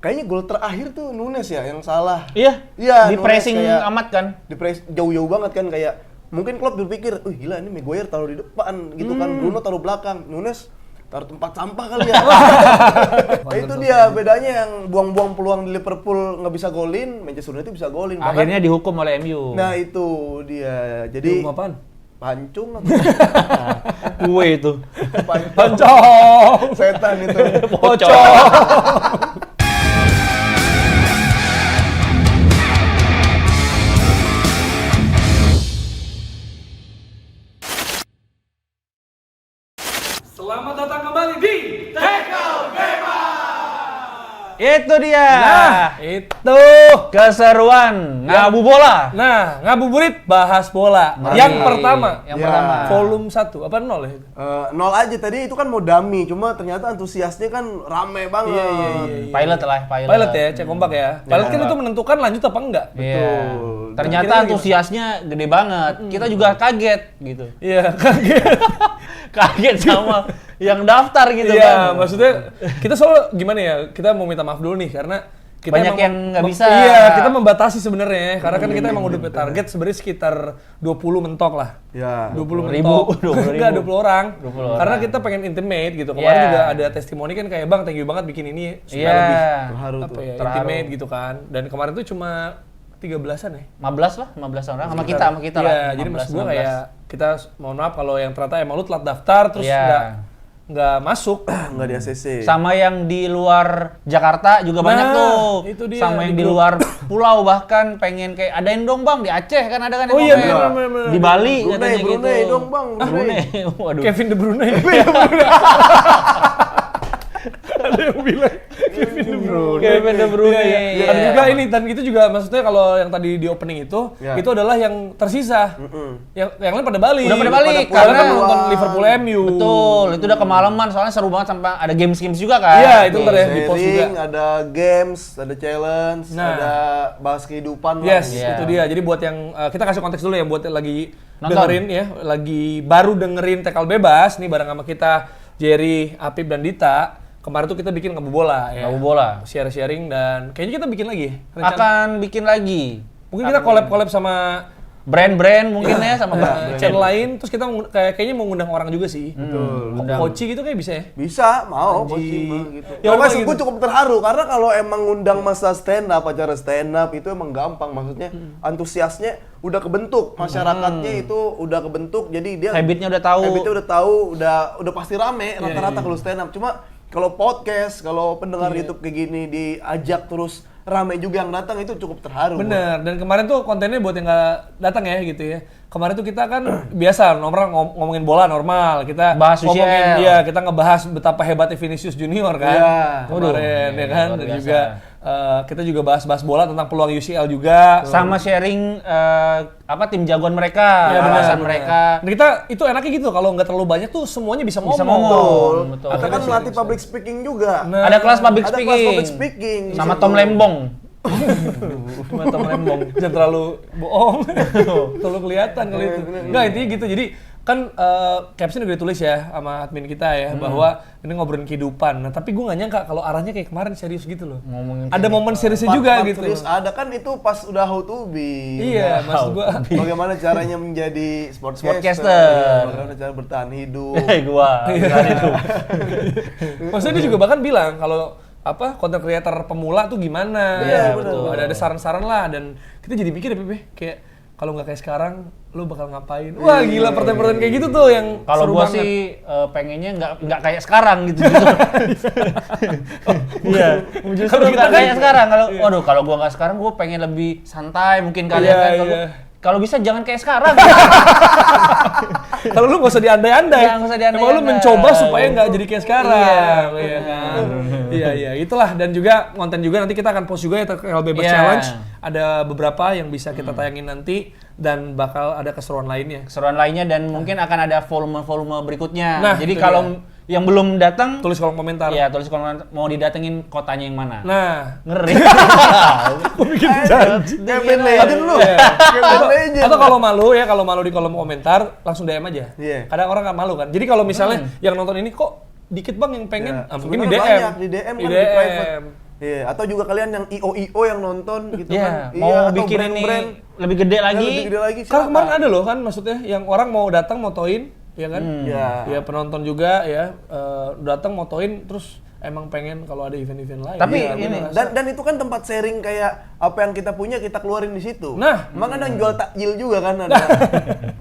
kayaknya gol terakhir tuh Nunes ya yang salah. Iya. Di Nunes pressing kayak, amat kan. Di press jauh-jauh banget kan kayak mungkin Klopp berpikir, gila ini Maguire taruh di depan gitu kan, Bruno taruh belakang, Nunes taruh tempat sampah kali ya. Nah, itu dia bedanya yang buang-buang peluang di Liverpool nggak bisa golin, Manchester United bisa golin. Akhirnya dihukum oleh MU. Nah itu dia. Jadi apaan? pancung apa? Kue itu. Pancong. Setan itu. Pocong. Selamat datang kembali di Tackle Bebas. Itu dia. Nah, itu. Keseruan ngabu bola. Nah, ngabuburit bahas bola. Mari. Yang pertama. Yang Ya. pertama. Volume 1. Apa 0 ya? 0 aja tadi itu kan mau dummy, cuma ternyata antusiasnya kan rame banget. Iya. Pilot lah, pilot. Pilot ya, cek kompak ya. Pilot kan itu menentukan lanjut apa enggak. Iya. Betul. Ternyata Kira-kira antusiasnya gede banget. Kita juga kaget gitu. Iya, kaget. Kaget sama yang daftar gitu Iya, kan. maksudnya kita soal gimana ya? Kita mau minta maaf dulu nih karena kita Banyak emang yang nggak bisa. Iya, kita membatasi sebenarnya karena kan kita emang udah target sebenarnya sekitar 20 mentok lah. Ya. 20 ribu, mentok. 20 Enggak, ribu. 20 orang. 20 orang. Karena kita pengen intimate gitu. Kemarin Iya. juga ada testimoni kan kayak, "Bang, thank you banget bikin ini supaya Iya. lebih Terharu apa tuh. ya, Terharu. intimate gitu kan." Dan kemarin tuh cuma 13-an ya. 15 lah, 15 orang sama kita Iya, lah. jadi 15, maksud gua 16. kayak kita mohon maaf kalau yang ternyata emang lu telat daftar terus Iya. nggak masuk. Nggak di ACC. Sama yang di luar Jakarta juga banyak tuh. itu dia, Sama yang di di grup. luar pulau bahkan pengen kayak adain dong Bang di Aceh kan ada kan yang Oh iya, komen. bener. Di Bali Brunei, katanya Brunei gitu. dong, Bang, Brunei. Waduh. Kevin De Bruyne. Ada yang bilang Kevin De Bruyne. Kevin De Bruyne. Iya, iya. Iya. Ada juga ini dan itu juga maksudnya kalau yang tadi di opening itu Ya. itu adalah yang tersisa. Yang lain pada Bali. Udah pada balik, Karena kan karena- nonton Liverpool MU. Betul, itu udah kemalaman soalnya seru banget sampai ada games juga kan. Iya, itu ntar ya di post juga. Sharing, ada games, ada challenge, Nah. ada bahas kehidupan lah. Yes, Iya. itu dia. Jadi buat yang kita kasih konteks dulu ya buat yang lagi Nonton. dengerin ya, lagi baru dengerin Tekal Bebas nih bareng sama kita Jerry, Apip dan Dita. Kemarin tuh kita bikin ngabu bola ya. Ngabu bola. Share-sharing dan kayaknya kita bikin lagi ya. rencana. Akan bikin lagi. Mungkin kita collab sama Brand-brand mungkin ya sama channel lain terus kita kayaknya mau ngundang orang juga sih. undang. Koci gitu kayak bisa ya. Bisa, mau coaching mah gitu. Ya, Pokoknya gitu. gue cukup terharu karena kalau emang ngundang masa stand up, acara stand up itu emang gampang, maksudnya antusiasnya udah kebentuk, masyarakatnya itu udah kebentuk, jadi dia Habitnya udah tahu. habitnya udah tahu, udah pasti rame rata-rata kalau stand up. Cuma kalau podcast, kalau pendengar YouTube kayak gini diajak terus rame juga yang datang itu cukup terharu. Bener, dan kemarin tuh kontennya buat yang nggak datang ya gitu ya. Kemarin tuh kita kan biasa ngomongin bola normal, kita Bahas ngomongin, UCL. iya kita ngebahas betapa hebatnya Vinicius Junior kan, Iya. kemarin ya kan, luar dan biasa. juga kita juga bahas bola tentang peluang UCL juga. Sama sharing tim jagoan mereka, Ya, benar, alasan benar. mereka. Dan kita itu enaknya gitu kalau nggak terlalu banyak tuh semuanya bisa ngomong. Bisa ngomong. Betul. Kita kan melatih public speaking juga. Nah, Ada kelas public Ada kelas speaking. public speaking. Sama Di Tom situ. Lembong. Cuma Tom Lembong, jangan terlalu bohong, terlalu kelihatan kalau itu. Enggak, intinya gitu. Jadi kan caption udah ditulis ya sama admin kita ya bahwa ini ngobrolin kehidupan. Nah tapi gue nggak nyangka kalau arahnya kayak kemarin serius gitu loh. Ngomongin Ada momen seriusnya juga Part gitu. serius ada kan itu pas udah how to be. Iya, maksud gue. Bagaimana caranya menjadi sportcaster, Sportcaster. bagaimana cara bertahan hidup. Gua. Bukan itu. Maksudnya dia juga bahkan bilang kalau konten creator pemula tuh gimana. Iya, gitu. betul. Ada saran-saran lah dan kita jadi mikir ya Pepe kayak kalau nggak kayak sekarang lu bakal ngapain? Wah gila pertanyaan-pertanyaan kayak gitu tuh yang Kalau seru gua banget. sih pengennya nggak kayak sekarang gitu. Iya. Justru Kalau kita nggak kan- kayak sekarang. Kalau gua nggak sekarang, gua pengen lebih santai mungkin kali Iya, ya kan. iya. Kalau bisa jangan kayak sekarang. Kalau lu nggak usah diandai-andai. Iya, nggak usah diandai-andai. Emang lu mencoba supaya nggak jadi kayak sekarang. Iya, Iya kan? Iya, itulah. Dan juga konten juga nanti kita akan post juga ya Tekal Bebas Iya. Challenge. Ada beberapa yang bisa kita tayangin nanti dan bakal ada keseruan lainnya. Keseruan lainnya dan mungkin akan ada volume-volume berikutnya. Nah, Jadi itu kalau yang belum datang, Tulis kolom komentar. ya tulis kalau mau didatengin kotanya yang mana. Nah, Ngeri. bikin janji. Kayak band legend lu. Iya. Kayak band legend. Atau kalau malu di kolom komentar langsung DM aja. Iya. Kadang orang nggak malu kan. Jadi kalau misalnya yang nonton ini kok dikit bang yang pengen, Ya, mungkin di sebenarnya DM. banyak, di DM kan Di lebih private. DM. Iya, atau juga kalian yang IO yang nonton gitu Iya, kan. mau atau bikin ini brand-brand lebih gede lagi. lebih gede lagi. Karena silakan. kemarin ada loh kan, maksudnya yang orang mau datang motoin, ya kan? Iya. Ya penonton juga ya datang motoin terus emang pengen kalau ada event-event lain. Tapi Iya, ini- gua ngerasa. Dan itu kan tempat sharing kayak apa yang kita punya kita keluarin di situ. Nah. Emang ada yang jual takjil juga kan ada.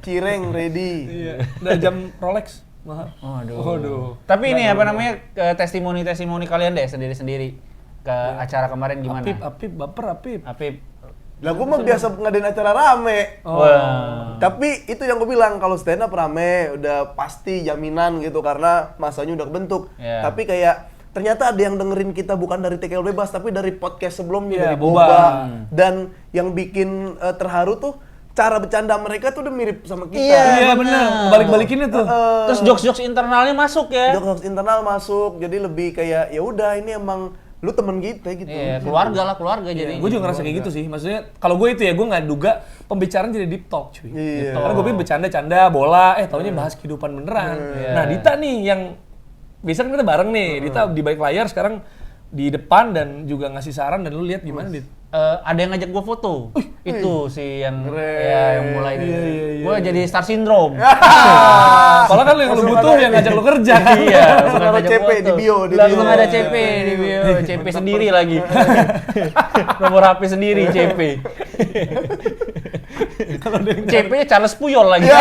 Cireng ready. Iya, ada jam Rolex mahal. Waduh. Tapi ini apa namanya testimoni-testimoni kalian deh sendiri-sendiri ke acara kemarin gimana? Apip, baper Apip. Apip. Lah gua mah biasa ngadain acara rame. Wah. Tapi itu yang gue bilang kalau stand up rame udah pasti jaminan gitu karena masanya udah kebentuk. Iya. Tapi kayak ternyata ada yang dengerin kita bukan dari TKL Bebas tapi dari podcast sebelumnya Iya, dari Boba. Boba. Dan yang bikin terharu tuh cara bercanda mereka tuh udah mirip sama kita. Iya benar, balik-balikinnya tuh. Terus jokes-jokes internalnya masuk ya? Jokes internal masuk jadi lebih kayak ya udah ini emang lu temen kita gitu. Iya, keluarga lah, keluarga jadi. Gue juga ngerasa kayak gitu sih. Maksudnya kalau gue itu ya gue nggak duga pembicaraan jadi deep talk cuy. Iya. Karena gue pikir bercanda-canda bola, taunya bahas kehidupan beneran. Nah Dita nih yang biasa kan kita bareng nih, Dita di balik layar sekarang di depan dan juga ngasih saran dan lu lihat gimana Dit? Ada yang ngajak gue foto. Itu sih yang Keren. ya yang mulai. Gue jadi star syndrome. Padahal kan yang lu butuh yang ngajak lu kerja. Iya, Langsung bukan naruh ngajak CP foto. di bio, di Langsung bio. ada CP di bio, CP sendiri lagi. Nomor HP sendiri CP. CP-nya Charles Puyol lagi. Ya.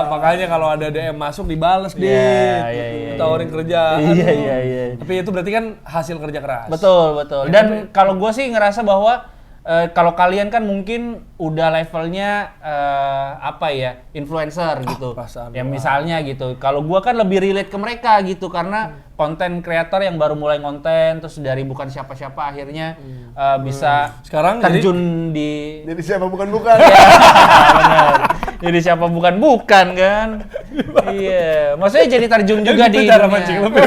Makanya kalau ada DM masuk dibales Dit. Iya. Tawarin kerjaan. Iya. Tapi itu berarti kan hasil kerja keras. Betul. Dan kalau gue sih ngerasa bahwa kalau kalian kan mungkin udah levelnya apa ya, influencer gitu. perasaan Ya gua. misalnya gitu. Kalau gue kan lebih relate ke mereka gitu karena konten kreator yang baru mulai konten terus dari bukan siapa-siapa akhirnya bisa Sekarang terjun di Jadi siapa bukan-bukan. benar. Jadi siapa bukan kan? Iya. Maksudnya jadi terjun juga gitu di cara dunia mancing lebih.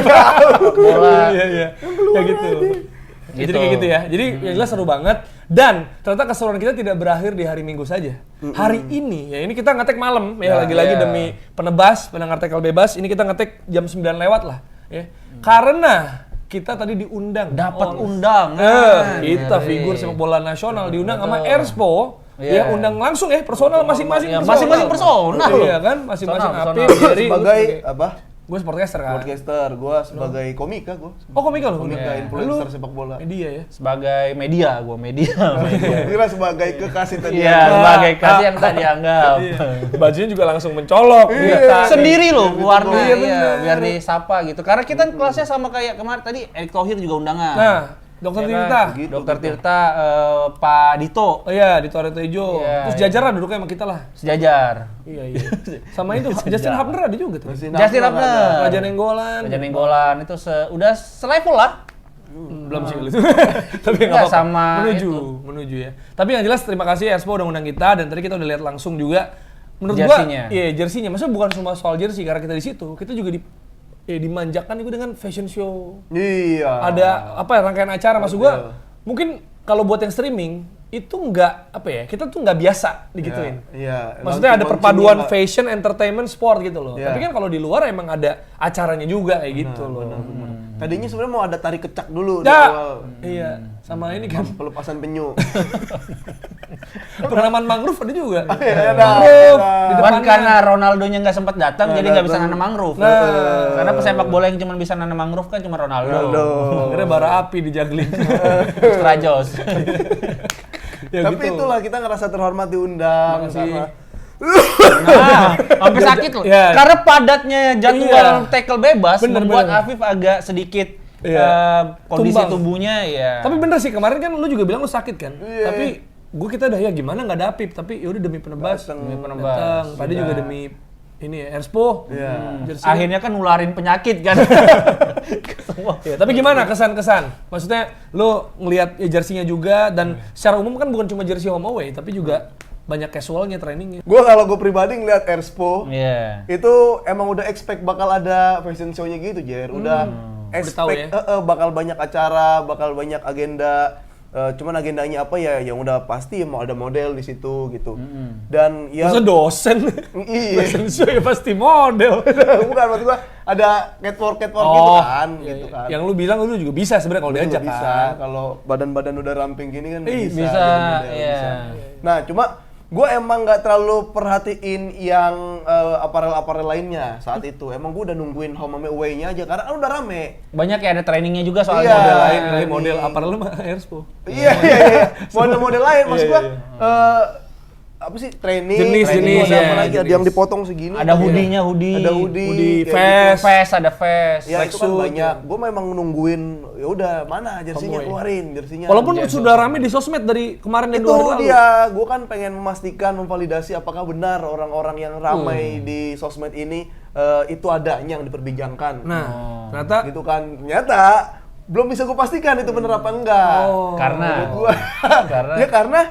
bola. Iya. Ya gitu. Jadi kayak gitu ya. Jadi yang jelas seru banget dan ternyata keseruan kita tidak berakhir di hari Minggu saja. Hari ini ya ini kita ngetek malam ya lagi-lagi iya. demi penebas pendengar TKL Bebas. Ini kita ngetek jam 9 lewat lah ya. Karena kita tadi diundang Dapat undangan. kita Dari- figur sepak bola nasional diundang sama Erspo. Ya Iya. undang langsung ya personal masing-masing. Ya, masing-masing personal. Iya kan masing-masing Personal, Apip. personal. Jadi Sebagai apa? gue sportcaster kan. Podcaster, gua sebagai komika gua. Oh komika lu? Komika Iya. influencer sepak bola. Media ya. Sebagai media. Kira sebagai kekasih tadi. Iya, sebagai kasih yang tak dianggap. Bajunya juga langsung mencolok. Iya. Sendiri loh warna Iya, iya, bener. biar disapa gitu. Karena kita kelasnya sama kayak kemarin tadi Erick Thohir juga undangan. Nah, Dokter Ya kan? Tirta. Gitu, Dokter Tirta, Pak Dito Oh iya, di Toreto Ijo. Iya, Terus iya. jajar lah duduknya sama kita lah. sejajar. Iya. Sama itu Justin Hubner ada juga tuh. Justin Hubner Hubner. Raja Nenggolan. Raja Nenggolan itu udah selevel lah. Belum sih itu. Tapi nggak Nggak, apa-apa. sama Menuju ya. Tapi yang jelas terima kasih Erspo udah ngundang kita dan tadi kita udah lihat langsung juga. Menurut Jersinya. gua, iya jersinya. Maksudnya bukan cuma soal jersey karena kita di situ, kita juga dimanjakan juga dengan fashion show. Iya. Ada apa ya rangkaian acara maksud gua mungkin kalau buat yang streaming itu nggak apa ya kita tuh nggak biasa digituin. Iya. Maksudnya ada Launching-launchingnya perpaduan nggak- fashion, entertainment, sport gitu loh. Iya. Tapi kan kalau di luar emang ada acaranya juga kayak gitu loh. Tadinya sebenarnya mau ada tarik kecak dulu di Ya, awal. iya. Sama ini kan Pelepasan penyu. penanaman mangrove ada juga. Iya, Mangrove di Bukan depannya. karena Ronaldonya nggak sempat datang, jadi nggak bisa nanam mangrove. Nah. Karena pesepak bola yang cuma bisa nanam mangrove kan cuma Ronaldo. Akhirnya bara api di juggling. Strajos. Ya Tapi gitu. itulah kita ngerasa terhormat diundang. Makasih. Karena Nah, sampai sakit loh. Ya. Karena padatnya jadwal Iya. tackle bebas Bener, membuat bener. Afif agak sedikit Iya. kondisi Tumbang. tubuhnya ya. Tapi bener sih kemarin kan lu juga bilang lu sakit kan. Iya. Tapi kita udah ya gimana nggak ada Apip tapi yaudah demi penebas. Demi penebas. Datang. Tadi juga demi ini ya, Erspo. Iya. Jersey. Akhirnya kan nularin penyakit kan. Semua. Ya, tapi gimana kesan-kesan? Maksudnya lu ngelihat ya, jersinya juga dan secara umum kan bukan cuma jersey home away tapi juga banyak casualnya trainingnya. Gue kalau gue pribadi ngeliat Erspo, Iya. itu emang udah expect bakal ada fashion show-nya gitu, Jer. Udah tahu expect ya? bakal banyak acara, bakal banyak agenda. Cuman agendanya apa ya, yang udah pasti mau ada model di situ gitu. Dan ya Masa dosen? iya. Dosen show ya pasti model. Bukan, maksud gua ada catwalk gitu kan, gitu kan. Yang lu bilang lu juga bisa sebenarnya kalau Itu diajak juga bisa, kan. kalau badan-badan udah ramping gini kan bisa. bisa, jadi model, iya. bisa. Nah, cuma gue emang nggak terlalu perhatiin yang aparel-aparel lainnya saat itu. Emang gue udah nungguin home and away-nya aja karena kan udah rame. Banyak ya ada trainingnya juga soal Iya. Model lain, ini. model aparel lu mah Airspo. Iya. Model-model lain, maksud gue apa sih training, Jenis-jenis, ada apa ya, lagi? Ada jenis. yang dipotong segini. ada hoodie-nya, hoodie. Ada hoodie, Hoodie, kayak vest. Vest, ada vest. Ya itu kan tracksuit, banyak. Gue memang nungguin, ya udah mana jersinya, Homeboy. keluarin jersinya. Walaupun Iya, sudah rame di sosmed dari kemarin dan itu 2 hari lalu. dia, gue kan pengen memastikan, memvalidasi apakah benar orang-orang yang ramai di sosmed ini itu adanya yang diperbincangkan. Nah, ternyata Gitu kan, ternyata belum bisa gue pastikan itu bener apa enggak. Karena Karena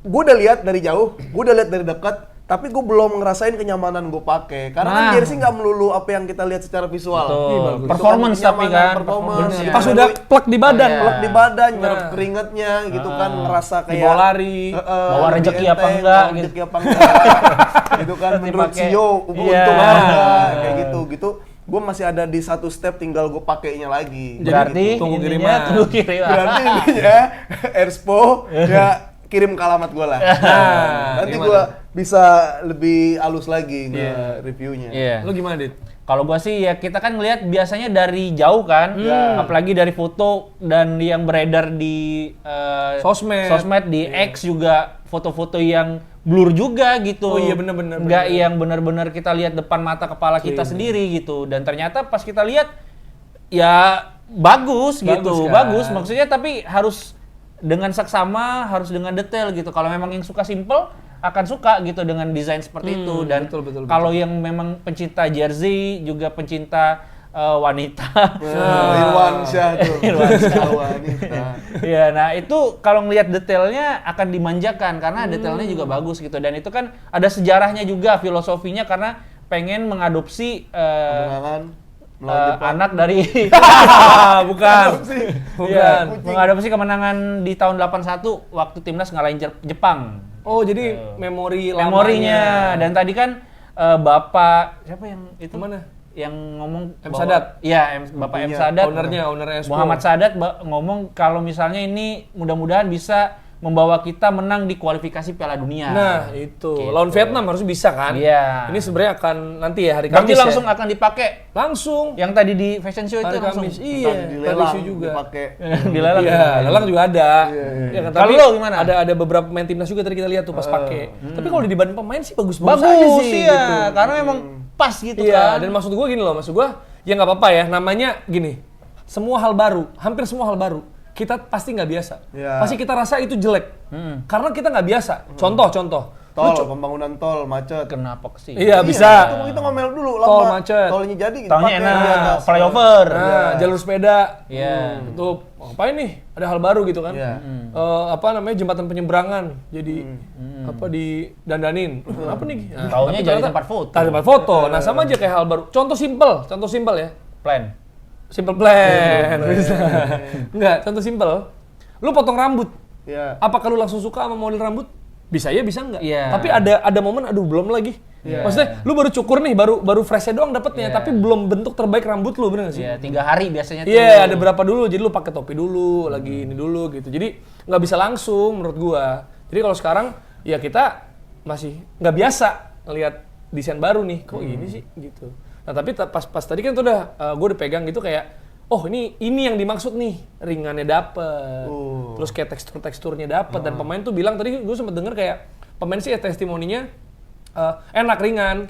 gue udah lihat dari jauh, gue udah lihat dari dekat, tapi gue belum ngerasain kenyamanan gue pakai. Karena kan Nah. jersey nggak melulu apa yang kita lihat secara visual. Betul. Itu Performance kan tapi kenyamanan, kan. performance. Bener. pas udah plek di badan, Iya. Pelek di badan, Nah. nyerap keringetnya gitu kan, ngerasa kayak Dibawa lari, bawa lebih rezeki apa enteng, enggak, bawa gitu. rezeki apa enggak. Gitu kan, menurut Dipakai. CEO, Iya. untung apa enggak, kayak gitu. Gue masih ada di satu step, tinggal gue pakainya lagi. berarti tunggu intinya kiriman. tunggu kiriman. Berarti intinya Airspo ya kirim ke alamat gue lah. Nanti gimana? gue bisa lebih halus lagi reviewnya. Iya. Lu gimana, Dit? Kalau gua sih ya kita kan ngelihat biasanya dari jauh kan, apalagi dari foto dan yang beredar di Sosmed. di X juga foto-foto yang blur juga gitu. Oh iya, bener-bener. Nggak yang benar-benar kita lihat depan mata kepala kita sendiri gitu. Dan ternyata pas kita lihat ya bagus gitu, kan? bagus maksudnya, tapi harus dengan seksama, harus dengan detail gitu. Kalau memang yang suka simple akan suka gitu dengan desain seperti itu. Dan betul. kalau yang memang pencinta jersey, juga pencinta wanita. Irwan Syah tuh. Irwansyah. Wanita. Ya, nah itu kalau ngelihat detailnya akan dimanjakan karena detailnya juga bagus gitu. Dan itu kan ada sejarahnya juga, filosofinya, karena pengen mengadopsi Kemenangan melawan Jepang. anak dari Bukan. Iya, mengadopsi kemenangan di tahun 81 waktu timnas ngalahin Jepang. Oh, jadi memori Memorinya. Dan tadi kan Bapak siapa yang itu? Mana? Yang ngomong M. Sadat. Iya, Bapak M. Sadat. Ownernya Airspo. Muhammad Sadat ngomong kalau misalnya ini mudah-mudahan bisa membawa kita menang di kualifikasi Piala Dunia. Nah, itu. Gitu. Lawan Vietnam harus bisa kan? Iya. Ini sebenarnya akan nanti ya hari Berarti Kamis langsung ya. akan dipakai. Langsung. Yang tadi di fashion show itu Hari langsung. Kamis. Iya, Di tadi lelang isu juga. dipakai. Dilelang. Iya, lelang juga ada. Iya kan? Kalau Tapi lo gimana? Ada beberapa pemain timnas juga tadi kita lihat tuh pas pakai. Tapi kalau dibanding pemain sih bagus-bagus aja Bagus sih. iya, gitu. karena memang pas gitu Iya, kan. dan maksud gue gini loh, maksud gue ya nggak apa-apa ya, namanya gini, semua hal baru, hampir semua hal baru, kita pasti nggak biasa. Iya. Pasti kita rasa itu jelek, karena kita nggak biasa. Contoh. Tol, pembangunan tol macet. Kenapa sih? Iya, Itu bisa. kita ngomel dulu lama. Tol macet. Tolnya jadi gitu. Tolnya pakai enak, di atas. flyover. Nah, jalur sepeda. Iya. Itu ngapain nih? Ada hal baru gitu kan? Iya. Apa namanya jembatan penyeberangan jadi apa didandanin. Apa nih? Nah, Taunya tapi jadi ternyata- tempat foto. Tempat foto. Nah, sama aja kayak hal baru. Contoh simpel ya. Plan. Simple plan. Bisa. Enggak, contoh simple. Lu potong rambut. Iya. Apakah lu langsung suka sama model rambut? Bisa ya, bisa enggak? Iya. Tapi ada momen aduh belum lagi. Maksudnya lu baru cukur nih, baru freshnya doang dapetnya, tapi belum bentuk terbaik rambut lu, bener gak sih? Iya, 3 hari biasanya tuh. Iya, ada berapa dulu. Jadi lu pakai topi dulu, lagi ini dulu gitu. Jadi nggak bisa langsung menurut gua. Jadi kalau sekarang ya kita masih nggak biasa ngelihat desain baru nih. Kok gini sih gitu. Nah, tapi pas tadi kan tuh udah gua udah pegang gitu kayak oh ini yang dimaksud nih, ringannya dapet, terus kayak teksturnya dapet, dan pemain tuh bilang tadi gue sempet denger kayak pemain sih testimoninya enak, ringan,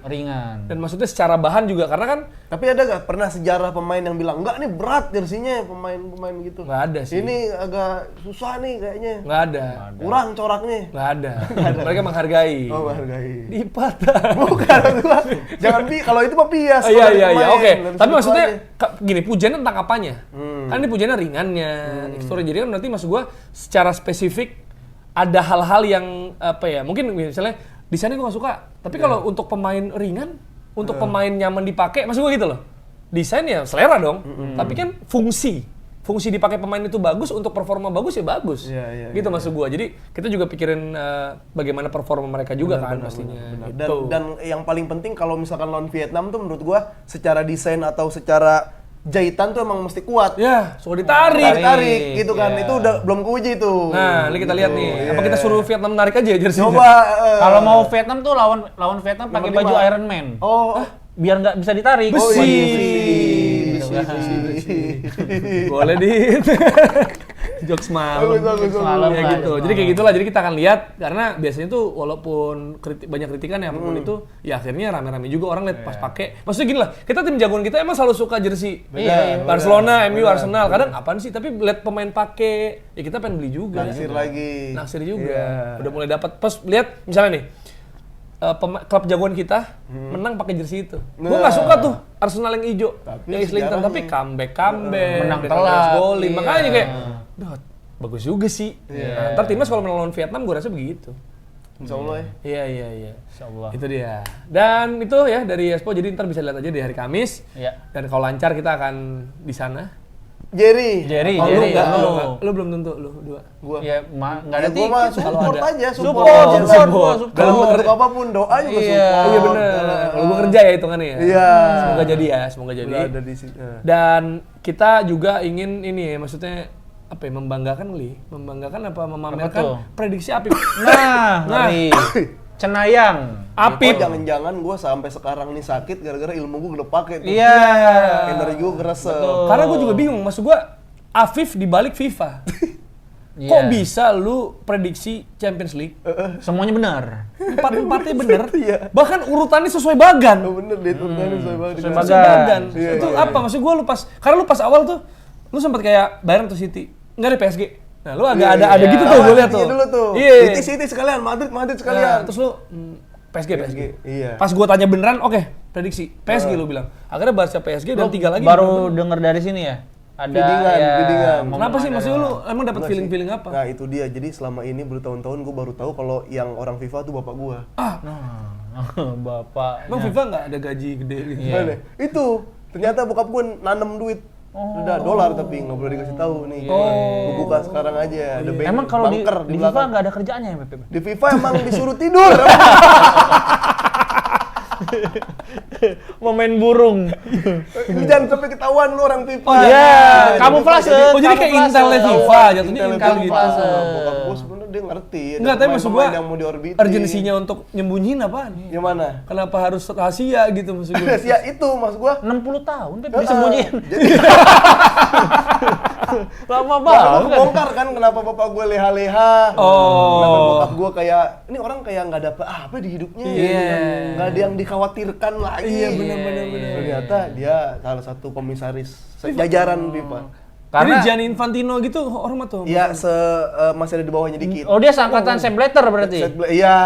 dan maksudnya secara bahan juga karena kan Tapi ada gak pernah sejarah pemain yang bilang enggak nih berat jersinya pemain gitu? nggak ada sih, Ini agak susah nih kayaknya. nggak ada, Kurang coraknya. nggak ada, mereka menghargai, Oh, hargai. dipatah. Bukan gua. Jangan kalau itu mah bias. Iya kalau iya pemain. iya oke. Dari Tapi situ maksudnya aja. gini, pujiannya tentang apanya? Kan ini pujiannya ringannya, teksturnya. Jadi kan nanti maksud gua secara spesifik ada hal-hal yang apa ya? Mungkin misalnya desainnya gua nggak suka. Tapi kalau untuk pemain ringan, untuk pemain nyaman dipakai, maksud gua gitu loh. Desain ya selera dong. Tapi kan fungsi. fungsi dipakai pemain itu bagus untuk performa bagus ya bagus. Iya, Gitu maksud gua. Jadi kita juga pikirin bagaimana performa mereka juga kan pastinya. Dan, Gitu. dan yang paling penting kalau misalkan lawan Vietnam tuh menurut gua secara desain atau secara jahitan tuh emang mesti kuat. Ya, suka ditarik. Tarik gitu kan. Iya. Itu udah belum keuji tuh. Nah, ini kita lihat nih. Apa Iya. kita suruh Vietnam narik aja jersey? Coba Kalau mau Vietnam tuh lawan Vietnam pakai Nomor baju 5. Iron Man. Oh, Biar nggak bisa ditarik. Besi. Oh, iya, besi. Besi. Boleh di jokes malam. Bagus, Malam Ya lah, gitu. jokes Jadi kayak malam. gitulah. Jadi kita akan lihat karena biasanya tuh walaupun banyak kritikan ya apapun itu, ya akhirnya rame-rame juga orang lihat pas pakai. Maksudnya gini lah, kita tim jagoan kita emang selalu suka jersey. Iya, Barcelona, MU, Arsenal. Kadang apaan sih? Tapi lihat pemain pakai, ya kita pengen beli juga. naksir lagi. Naksir juga. Iya. Udah mulai dapat. Pas lihat misalnya nih, klub jagoan kita menang pakai jersey itu. Gua nggak suka tuh Arsenal yang hijau, Tapi yang Islington, sejarahnya. tapi comeback, Menang dengan telat. golin. Iya. Makanya kayak, duh, bagus juga sih. Nah, ntar timnas kalau melawan Vietnam, gue rasa begitu. Insya Allah ya. Iya. Insyaallah. Itu dia. Dan itu ya dari Expo, jadi ntar bisa lihat aja di hari Kamis. Iya. Dan kalau lancar kita akan di sana. Jerry. Jerry, Oh, Jerry. lu nggak? lu. Lu belum tentu, lu dua. Gua. Ya, nggak ada Ya, gua mah tiket. support ada. aja, Support, aja. support. Dalam bentuk apapun, doa juga Iya. support. Oh iya bener. Kalau gue kerja ya hitungannya ya. Iya. Semoga jadi ya, semoga jadi. Udah ada di sini. Dan kita juga ingin ini ya, maksudnya apa ya, membanggakan membanggakan apa memamerkan tuh? prediksi Apip. Nah, Nah. ngeri. Cenayang. Apip. Oh, jangan-jangan gue sampai sekarang nih sakit gara-gara ilmu gue udah pakai tuh. Iya. Energi gue keresep. Betul. Karena gue juga bingung, maksud gue Afif dibalik FIFA. Kok Iya. bisa lu prediksi Champions League? Semuanya benar. Empat-empatnya bener. Iya. Bahkan urutannya sesuai bagan. Oh, bener deh, tuh sesuai banget. Sesuai Sesuai bagan. bagan. Iya, Itu iya. apa? Maksud gue karena lu pas awal tuh, lu sempat kayak Bayern atau City. Enggak ada PSG. Nah, lu agak ada iya. gitu tuh, gue lihat tuh. Iya dulu tuh. Iya. City sekalian, Madrid Nah, sekalian. terus lu PSG. Iya. Pas gua tanya beneran, oke, prediksi PSG lu bilang. Akhirnya Barca PSG dan Lu 3 lagi. baru denger dari sini ya? Ada Feedingan. momen Kenapa sih? ada- Maksudnya lu emang dapat Enggak feeling-feeling sih. apa? Nah itu dia, jadi selama ini bertahun-tahun gue baru tahu kalau yang orang FIFA tuh bapak gue. Bapak. Emang FIFA nggak ada gaji gede gitu? Iya. Mana? Itu ternyata bokap gue nanem duit. Udah dolar tapi nggak boleh dikasih tahu nih. Gue buka sekarang aja. Ada bank, Emang kalau di bunker FIFA belakang. nggak ada kerjaannya ya, Pepe? Di FIFA emang disuruh tidur. Mau main burung. Ini jangan sampai ketahuan lu orang FIFA. Oh iya, kamuflase. Oh jadi kayak kamuflase. intelnya FIFA jatuhnya Intel intel gitu. kamuflase. Bokap gue sebenarnya dia ngerti. ada Enggak, tapi maksud gua pemain-pemain yang mau diorbitin. urgensinya untuk nyembunyiin apaan? Yang mana? Kenapa harus rahasia gitu maksud gua? Ya itu mas gue. 60 tahun Pepe disembunyiin. Jadi Lama gue banget. kebongkar kan kenapa bapak gue leha-leha. Oh. Kenapa bokap gue kayak ini orang kayak nggak dapet apa di hidupnya. Iya. Nggak ada yang dikhawatirkan lagi. Iya, benar-benar. Ternyata dia salah satu komisaris jajaran FIFA. Jadi Karena Gianni Infantino gitu hormat tuh. Iya, masih ada di bawahnya dikit. oh dia seangkatan Sepp Blatter berarti. Iya.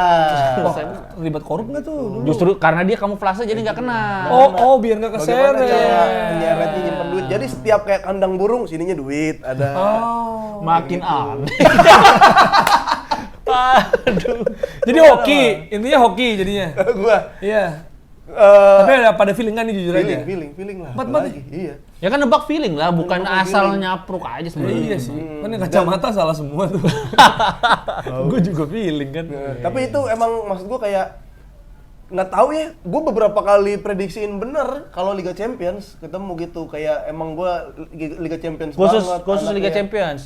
Wah, terlibat korup nggak tuh dulu? Justru karena dia kamuflase jadi nggak kena. Oh biar nggak Bagaimana keseret. cara menyeretnya nyimpen duit? Jadi setiap kayak kandang burung sininya duit ada. Oh. Makin aneh. Aduh. Jadi hoki, intinya hoki jadinya. Gua Iya. eh, Tapi ada pada feeling kan nih jujur aja. feeling lah. Empat-empat apalagi. Iya. Ya kan nebak feeling lah, bukan Nebak asal feeling. nyapruk aja sebenarnya. Iya sih. Kan yang kacamata salah semua tuh. Gue juga feeling kan. Tapi itu emang maksud gua kayak nggak tahu ya, gue beberapa kali prediksiin bener kalau Liga Champions ketemu gitu kayak emang gua Liga Champions banget. Khusus Liga anaknya. Champions.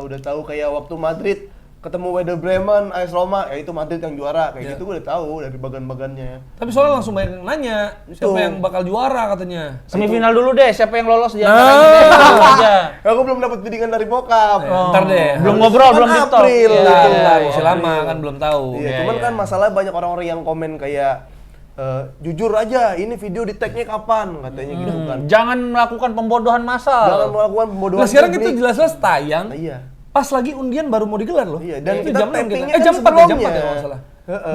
Udah tahu kayak waktu Madrid ketemu Werder Bremen, AS Roma, ya itu Madrid yang juara kayak gitu gue udah tahu dari bagan-bagannya. Tapi soalnya langsung banyak yang nanya siapa Itu. yang bakal juara katanya. Semifinal dulu deh, siapa yang lolos di Nah. antara ini deh, itu aja. Aku belum dapat biddingan dari bokap. Ntar deh. Belum Harus- ngobrol, Kan belum di talk. April, Iya, gitu. iya, Masih iya. lama kan belum tahu. Iya, Iya, cuman iya. kan masalah banyak orang-orang yang komen kayak jujur aja, ini video di tag-nya kapan katanya gitu kan. Jangan melakukan pembodohan massal. Jangan melakukan pembodohan. Nah sekarang itu publik. jelas-jelas tayang. Nah, iya. Pas lagi undian baru mau digelar loh. Iya, dan Itu kita jam 6 tappingnya kita. kan Jam 4 ya, jam 4 ya sebelumnya. kalau nggak salah.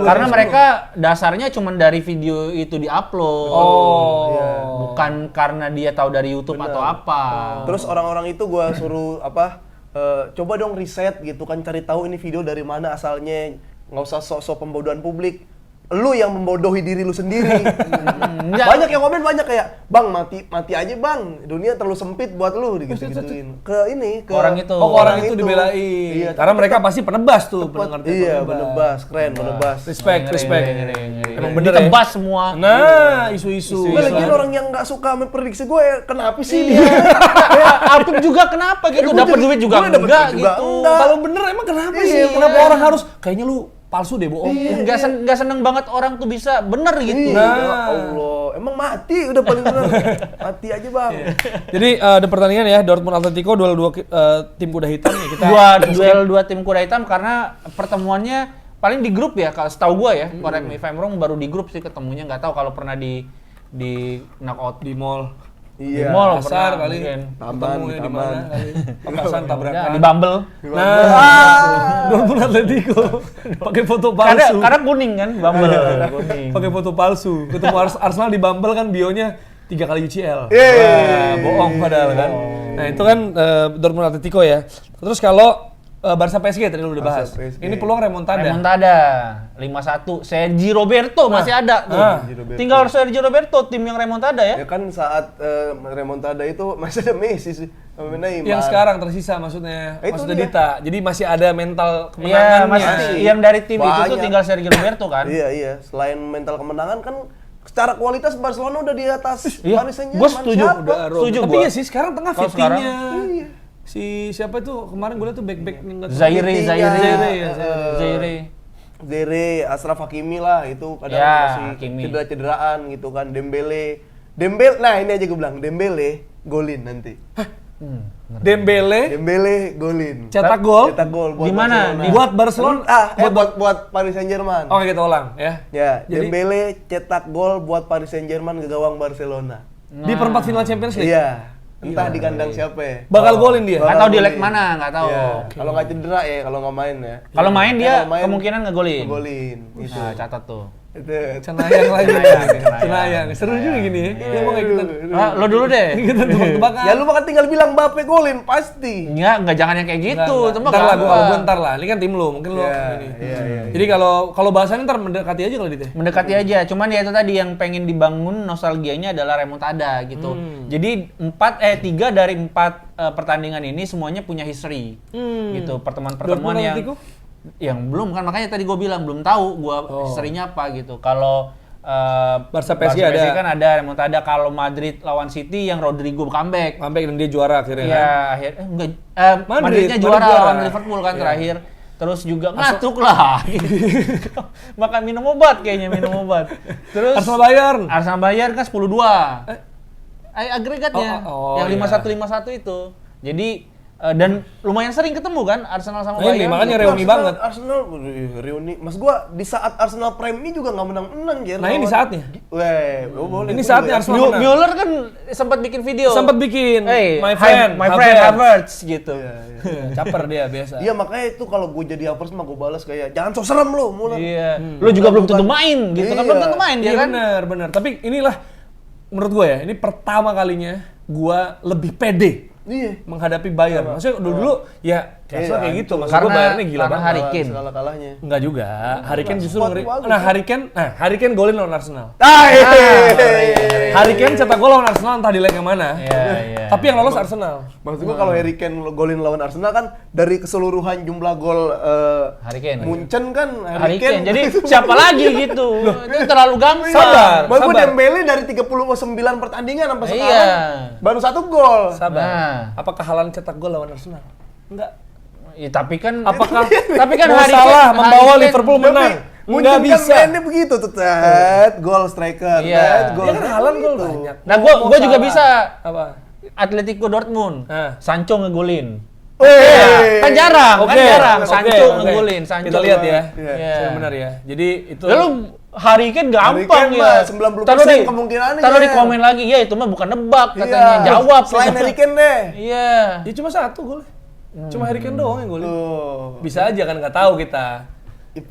Karena mereka dasarnya cuma dari video itu diupload. Oh. Iya. Bukan karena dia tahu dari YouTube atau apa. Terus orang-orang itu gua suruh coba dong riset gitu kan, cari tahu ini video dari mana asalnya, nggak usah sok-sok pembodohan publik. lu yang membodohi diri lu sendiri. Enggak. Banyak yang komen banyak kayak, "Bang, mati aja, Bang. Dunia terlalu sempit buat lu." Gitu-gituin. Ke orang itu. Oh, orang itu dibelain. Iya, Karena mereka pasti penebas tuh pendengar Tempo Iya, Bebas. menebas, keren, menebas. Respect. Emang bener ya? Ditebas semua. Nah, isu-isu. Gue lagi orang yang nggak suka memprediksi gue, kenapa sih Iya. dia? Ya, Apip juga kenapa gitu? Gua Dapat juga- duit juga gua dapet enggak duit juga gitu. enggak. Kalau bener emang kenapa Iya. sih? Kenapa orang harus kayaknya lu palsu deh, bohong. Nggak seneng banget orang tuh bisa bener gitu. Iya, Nah. ya Allah, emang mati udah paling benar. Mati aja, Bang. Jadi ada pertandingan ya, Dortmund Atletico duel dua tim kuda hitam ya kita. Duel dua tim kuda hitam karena pertemuannya paling di grup ya, kalau setahu gua ya. Correct me if I'm wrong, baru di grup sih ketemunya, nggak tahu kalau pernah di knockout Di mall. Iya. Di mall Pasar pernah, kali. mungkin. Ketemunya di Taman. mana kali? Petasan Ya, tabrakan. di Bumble. Nah, Dortmund Atletico pakai foto palsu. Karena kuning kan, Bumble. Kuning. Pakai foto palsu. Ketemu Arsenal di Bumble kan bionya 3 kali UCL. Yeay. Wah, bohong padahal kan. Nah, itu kan Dortmund Atletico ya. Terus kalau Barca PSG tadi lu udah bahas. Barca PSG. Ini peluang remontada. Remontada 5-1. Sergi Roberto masih ada tuh. Sergi Roberto. Tinggal Sergi Roberto tim yang remontada ya. Ya kan saat remontada itu masih ada Messi sih sama Neymar. Yang sekarang tersisa maksudnya. Itu Maksudnya dia. Dita. Jadi masih ada mental Iya, kemenangannya. masih yang dari tim itu tuh Banyak. tinggal Sergi Roberto kan. Iya. Selain mental kemenangan kan secara kualitas Barcelona udah di atas Iya, Paris Saint-Germain. gua setuju. Siapa? Udah, Setuju Tapi gua. ya sih sekarang tengah Kalau sekarang, 50-nya. Si siapa itu kemarin gue liat tuh back-back yang nggak tahu. Zaire, Vitinha, ya, Zaire. Zaire, Ashraf Hakimi lah itu kadang Ya, masih Hakimi. cedera-cederaan gitu kan. Dembele, nah ini aja gue bilang Dembele golin nanti. Dembele Dembele golin. cetak gol. Cetak gol buat Di mana? Barcelona. Buat Barcelona. buat Paris Saint-Germain. Oke, kita ulang ya. Ya, Jadi- Dembele cetak gol buat Paris Saint-Germain ke gawang Barcelona. Di perempat final Champions League. Iya. Entah di kandang siapa ya. Bakal golin dia. Nggak tahu di leg golin. mana, nggak tahu. Iya. Kalau nggak cedera ya, kalau nggak main ya. Kalau main dia Kalau main, kemungkinan ngegolin. Ngegolin. Gitu. Nah, catat tuh. Itu. Cenayang lagi. Cenayang. Cenayang. Seru juga gini ya. Dia mau kayak kita. Ah, lo dulu deh. Kita tebak-tebakan. Ya lu makan tinggal bilang Mbappe golin pasti. Enggak jangan yang kayak gitu. Itu mah Ntar lah, gampang. gue ntar lah. Ini kan tim lu, mungkin lu Iya, ini. iya. Jadi kalau bahasannya ntar mendekati aja kalau gitu ya. Mendekati aja, cuman ya itu tadi yang pengen dibangun nostalgianya adalah remontada gitu. Jadi 3 dari 4 pertandingan ini semuanya punya history. Gitu, pertemuan-pertemuan Dortmund yang Atletico? yang belum kan, makanya tadi gue bilang belum tahu gue historinya apa gitu. Kalau Barca PSG ada. kan ada remontada. Kalau Madrid lawan City yang Rodrigo comeback. Sampai dan dia juara akhirnya. Iya, kan? enggak. Madrid Madridnya juara. juara lawan Liverpool kan Iya. terakhir. Terus juga ngatruk lah. Makan minum obat kayaknya, minum obat. Terus Arsenal Bayern. kan 10-2. Agregatnya. Yang iya. 5-1 itu. Jadi dan lumayan sering ketemu kan Arsenal sama Nah, ini Bayern. makanya reuni banget. Arsenal reuni. Mas gua di saat Arsenal Prime ini juga nggak menang-menang Jer. Nah, ini saatnya. Weh, boleh. Ini saatnya Arsenal menang. Müller kan sempat bikin video. Sempat bikin. Hey, my friend Havertz gitu. Caper dia biasa. Iya makanya itu kalau gue jadi Havertz mah gue balas kayak jangan sok serem lu mulai. Iya. Lu juga belum tentu main gitu kan, belum Iya. tentu main dia Iya kan. benar. Tapi inilah menurut gue ya, ini pertama kalinya gue lebih pede Iya. menghadapi Bayern. Maksudnya dulu ya Arsenal kayak gitu. Maksud gue Karena- Bayernnya gila karena banget. Harry Kane. Kalah-kalahnya. Enggak juga. Harry Kane justru Squad ngeri. bagus, Nah, ya. Harry Kane golin lawan Arsenal. iya. Harry Kane cetak gol lawan Arsenal entah di leg yang mana. Iya. Tapi yang lolos Arsenal. Maksud gue kalau Harry Kane golin lawan Arsenal kan dari keseluruhan jumlah gol Harry Kane. Munchen kan Harry Kane. Jadi siapa lagi gitu? Itu terlalu gampang. Sabar. Maksud gue Dembele dari 39 pertandingan sampai sekarang Iya. baru 1 gol. Sabar. Nah. Apakah Haaland cetak gol lawan Arsenal? Enggak. Ya, tapi kan Apakah tapi kan mau Harry salah Kane- membawa Harry Kane- Liverpool menang? Munchen Enggak kan bisa. mainnya begitu tuh, gol striker, Iya. gol. Dia kan Haaland gol banyak. Nah, gua juga salah. bisa. Apa? Atletico Dortmund. Nah. Sancho ngegolin. Weh. Kan jarang, kan jarang. oke, Sancho oke. ngegolin, Sancho. Kita lihat ya. Iya. Saya benar ya. Jadi itu Lalu Harry Kane gampang Harry Kane ya. mah 90% kemungkinannya Taruh di ya. komen lagi, ya itu mah bukan nebak katanya. Iya. Jawab. Selain Harry Kane deh. Iya. ya cuma 1 gol. Cuma Harry Kane doang yang golin. Tuh. Bisa aja kan nggak tahu kita. Ya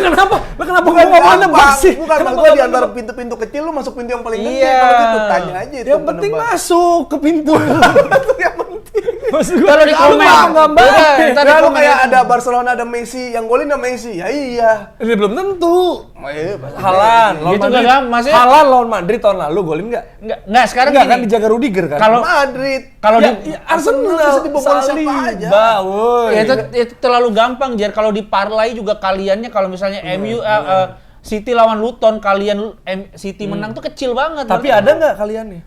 kenapa? Lah kenapa Bukan gua ngomong nebak sih? Bukan, Kenapa maksud gua gua di antara nebak? pintu-pintu kecil lu masuk pintu yang paling gede. Iya. Kalau gitu tanya aja itu Yang penting penebak. masuk ke pintu. Itu yang penting. Kalau di komen, Ntar lu kayak ada Barcelona, ada Messi, yang golin ada Messi. Ya iya. Ini belum tentu. Iya, Halan lawan Gitu Madrid. nggak, maksudnya- Halan lawan Madrid tahun lalu golin nggak? Nggak sekarang Enggak gini. kan dijaga Rudiger kan? Kalau Madrid. kalau ya, di ya, Arsenal bisa dibobol siapa aja. Woi. ya, itu terlalu gampang, Jar. Kalau di parlay juga kaliannya kalau misalnya MU City lawan Luton, City menang tuh kecil banget. Tapi Berarti- ada nggak kaliannya?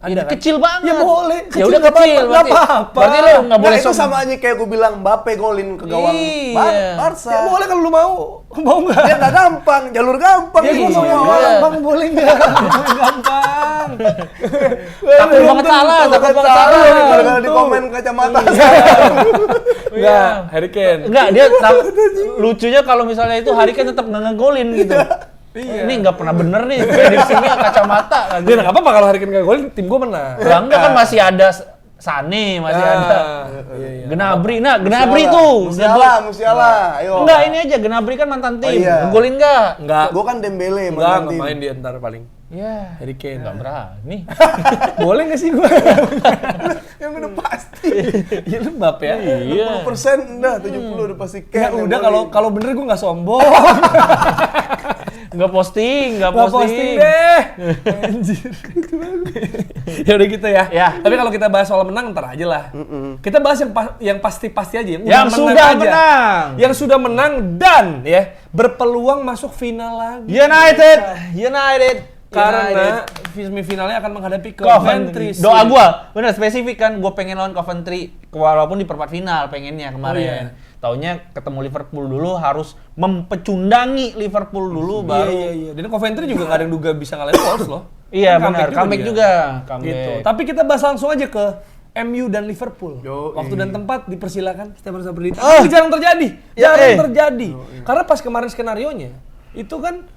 Ya, kecil banget. Ya boleh, Ya udah nggak kecil. apa-apa, nggak Berarti apa-apa. berarti lo nggak boleh Nah, itu sama aja kayak gue bilang Mbappe golin ke gawang Iya. Barca. Ya boleh kalau lu mau. Mau nggak? Dia nggak gampang, jalur gampang. Ya gue mau yang Iya. gampang boleh nggak? Gampang. Takut banget salah, takut banget salah. Gara-gara di komen kacamata. Enggak, Harry Kane. Enggak, dia lucunya kalau misalnya itu Harry Kane tetap nggak ngegolin gitu. Iya. Ini nggak pernah bener nih, prediksinya kacamata. Dia nggak apa-apa kalau Harry Kane nggak golin, tim gue menang. Ya enggak kan masih ada Sane, masih ada Iya. Gnabry. Nah, Gnabry tuh. Musiala, ayo. Enggak, ini aja Gnabry kan mantan tim. iya. Ngegolin enggak? Enggak. Gue kan Dembele Enggak, mantan nggak tim. main dia ntar paling. Ya, Harry Kane. enggak berani. Boleh nggak sih gue? Yang udah pasti. Ya lu Mbappe ya. Iya. 60% udah, 70 udah pasti Ya Kane. udah kalau bener gue nggak sombong. Enggak posting, enggak Nggak posting posting. deh. Anjir. Ya udah gitu ya. Ya. Tapi kalau kita bahas soal menang ntar aja lah. Kita bahas yang pasti-pasti aja. Yang sudah menang. Yang sudah menang dan ya berpeluang masuk final lagi. United. Karena semifinalnya akan menghadapi Coventry. Coventry. Doa gua, bener spesifik kan, gua pengen lawan Coventry walaupun di perempat final pengennya kemarin. Taunya ketemu Liverpool dulu, harus mempecundangi Liverpool dulu baru. Iya. Dan Coventry juga nggak ada yang duga bisa ngalahin Wolves loh. Iya Kan benar, comeback dia. juga. Gitu. Tapi kita bahas langsung aja ke MU dan Liverpool. Yoi. Waktu dan tempat dipersilakan Stefan Sabrita. Tapi jarang terjadi. Jarang terjadi. Karena pas kemarin skenarionya itu kan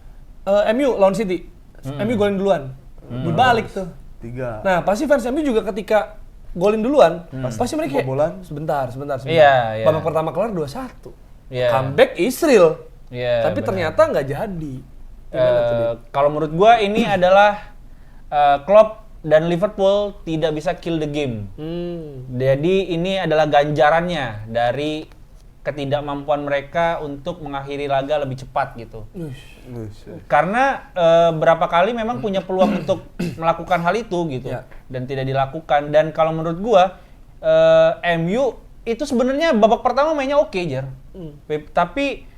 MU lawan City. MU golin duluan. Dibalik tuh. 3. Nah, pasti fans MU juga ketika golin duluan, pasti mereka kayak Kebobolan. sebentar. Iya. Babak pertama kelar 2-1. Iya. Comeback is real. Iya, Tapi benar. ternyata nggak jadi. Gimana tuh, Dit? Kalau menurut gua ini adalah Klopp dan Liverpool tidak bisa kill the game. Jadi ini adalah ganjarannya dari ketidakmampuan mereka untuk mengakhiri laga lebih cepat gitu. Karena berapa kali memang punya peluang untuk melakukan hal itu gitu Ya. dan tidak dilakukan. Dan kalau menurut gua MU itu sebenarnya babak pertama mainnya oke, Jar. Tapi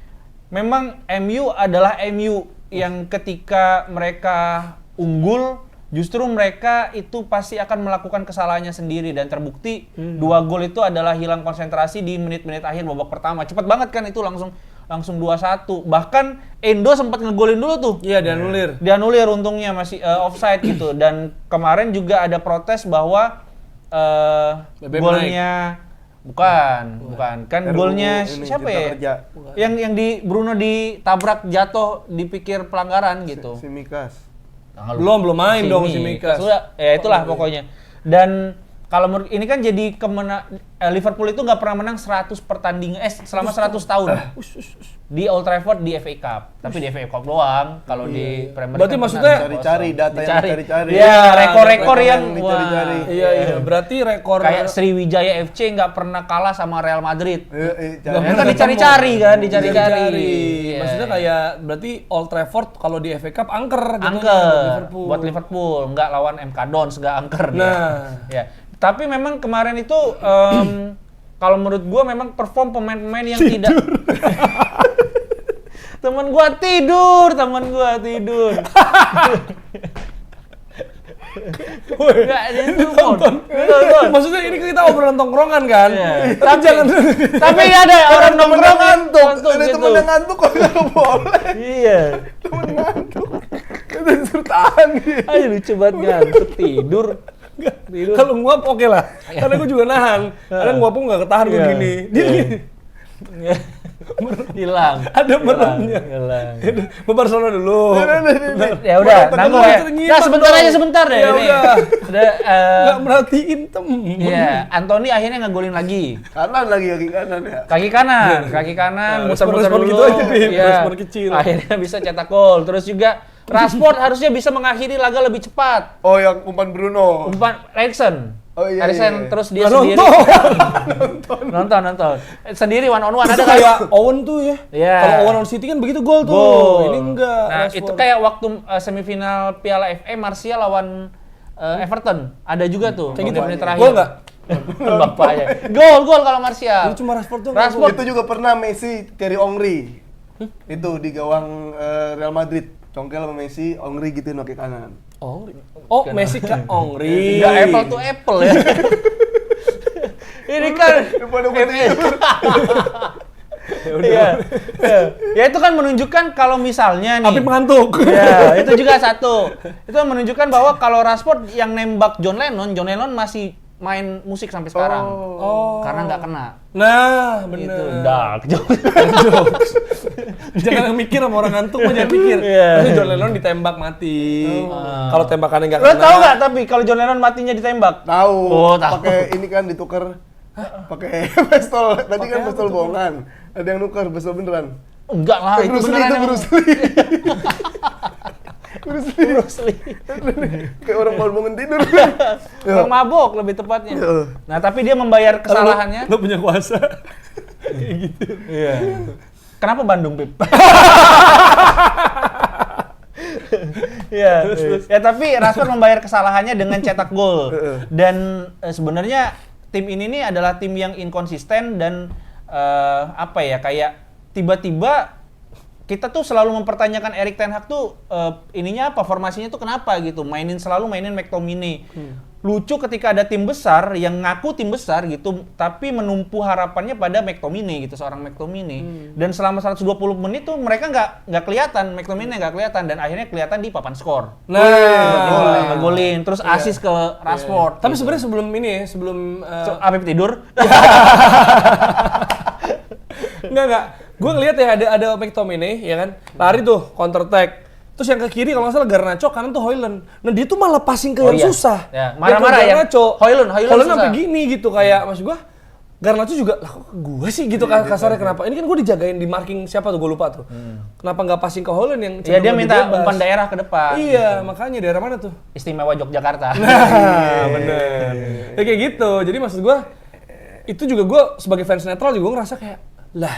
memang MU adalah MU yang ketika mereka unggul justru mereka itu pasti akan melakukan kesalahannya sendiri dan terbukti 2 gol itu adalah hilang konsentrasi di menit-menit akhir babak pertama. Cepat banget kan itu langsung 2-1. Bahkan Endo sempat ngegolin dulu tuh. Iya, dianulir. Dianulir untungnya masih offside gitu. Dan kemarin juga ada protes bahwa BBM golnya bukan. Kan RUU golnya ini, siapa Cipta ya? Kerja. Yang di Bruno ditabrak jatuh dipikir pelanggaran gitu. Simikas. Belum main dong si Mikas. Sudah, ya itulah pokoknya. Dan kalau menurut ini kan jadi Liverpool itu nggak pernah menang 100 pertandingan selama 100 tahun. Di Old Trafford di FA Cup. Tapi di FA Cup doang. Kalau di Premier League Berarti kan maksudnya pernah Cari-cari data yang dicari-cari. Iya, rekor-rekor yang dicari-cari. wah. Iya. Berarti rekor Kayak Sriwijaya FC nggak pernah kalah sama Real Madrid. Cari. Ya kan dicari-cari kan, dicari-cari. Iya. Maksudnya kayak berarti Old Trafford kalau di FA Cup angker jatuhnya Angker buat buat Liverpool, nggak lawan MK Dons, nggak angker dia. Nah. Ya. Tapi memang kemarin itu kalau menurut gua memang perform pemain-pemain yang tidak temen gua tidur. Enggak, dia nonton. Maksudnya ini kita obrolan tongkrongan kan? Iya. Tapi jangan Tapi ada orang Temen nongkrong ngantuk. Ada gitu. temen yang ngantuk kok nggak boleh. Iya. Temen ngantuk. Kita disuruh tahan gitu. Ayo lucu banget ngantuk tidur. kalau nguap oke lah. Karena gue juga nahan. Karena nguap gue nggak ketahan gue Iya. gini. Dia gini. Hilang. Ada meremnya. Hilang. Bebar sono dulu. Ya udah, nanggung ya. Terngiang Ya sebentar dong. aja sebentar deh Ya ini. udah. Udah Nggak merhatiin temen. Iya, Anthony akhirnya ngegolin lagi. Kanan lagi kaki kanan ya. Kaki kanan, Nah, muter-muter respon dulu. gitu aja, Bim. Iya. Respon kecil. Akhirnya bisa cetak gol. Terus juga Rashford harusnya bisa mengakhiri laga lebih cepat. Oh yang umpan Bruno. Umpan Eriksen. Oh iya. Harrison, terus dia Nggak sendiri nonton. Sendiri one on one Itu ada kayak Owen tuh ya. Iya. Kalau Owen on City kan begitu gol tuh. Gol. Ini enggak. Nah, Rashford. itu kayak waktu semifinal Piala FA Martial lawan Everton. Ada juga tuh. Kayak gitu. menit terakhir. Gol nggak? Bapaknya. Gol kalau Martial. Itu cuma Rashford tuh. Rashford. Itu juga pernah Messi Thierry Henry. Itu di gawang Real Madrid. Congkel sama Messi, Henry gituin kaki kanan. Oh, Messi ke Henry. Enggak apple to apple ya. Ini kan Pada tidur. Iya. Ya itu kan menunjukkan kalau misalnya nih. Tapi mengantuk. Ya, itu juga satu. Itu menunjukkan bahwa kalau Rashford yang nembak John Lennon masih main musik sampai sekarang. Oh. Karena nggak kena. Nah, Gitu. bener. Dark joke. Jangan mikir sama orang ngantuk mah jangan pikir. Iya. Tapi John Lennon ditembak mati. Kalau tembakannya nggak Lo kena. tau nggak tapi kalau John Lennon matinya ditembak? Tahu. Oh, tahu. Pakai ini kan ditukar. Pakai pistol. Tadi kan pistol bohongan. Ada yang nuker pistol beneran. Enggak lah, itu Bruce Lee beneran itu emang. Bruce Lee. Bruce Lee. Kayak orang baru bangun tidur. Orang mabok lebih tepatnya. Iya. Nah, tapi dia membayar kesalahannya. Lo punya kuasa. Iya. Kenapa Bandung, Pip? Iya. Ya tapi Rashford membayar kesalahannya dengan cetak gol. Dan sebenarnya tim ini nih adalah tim yang inkonsisten dan apa ya, kayak tiba-tiba kita tuh selalu mempertanyakan Erik ten Hag tuh ininya apa, formasinya tuh kenapa gitu. Selalu mainin McTominay. Lucu ketika ada tim besar yang ngaku tim besar gitu, tapi menumpu harapannya pada McTominay gitu, seorang McTominay. Dan selama 120 menit tuh mereka nggak kelihatan, McTominay nggak kelihatan, dan akhirnya kelihatan di papan skor. Nah, Ngegolin, terus asis ke Rashford. tapi sebenarnya sebelum ini ya, sebelum Apip tidur. enggak. Gue ngeliat ya ada McTominay ya kan, lari tuh counter attack. Terus yang ke kiri kalau nggak salah Garnacho, kanan tuh Højlund. Nah dia tuh malah passing ke yang susah. Ya, marah-marah ya. Garnacho. Højlund sampai susah. gini gitu kayak maksud gue. Garnacho juga, lah kok ke gue sih gitu kasarnya kenapa? Ini kan gue dijagain di marking siapa tuh, gue lupa tuh. Kenapa nggak passing ke Højlund yang Ya dia cenderung minta lebih bebas? umpan daerah ke depan. Iya, makanya daerah mana tuh? Istimewa Yogyakarta. Nah, bener. Ya kayak gitu. Jadi maksud gue, itu juga gue sebagai fans netral juga gue ngerasa kayak, lah.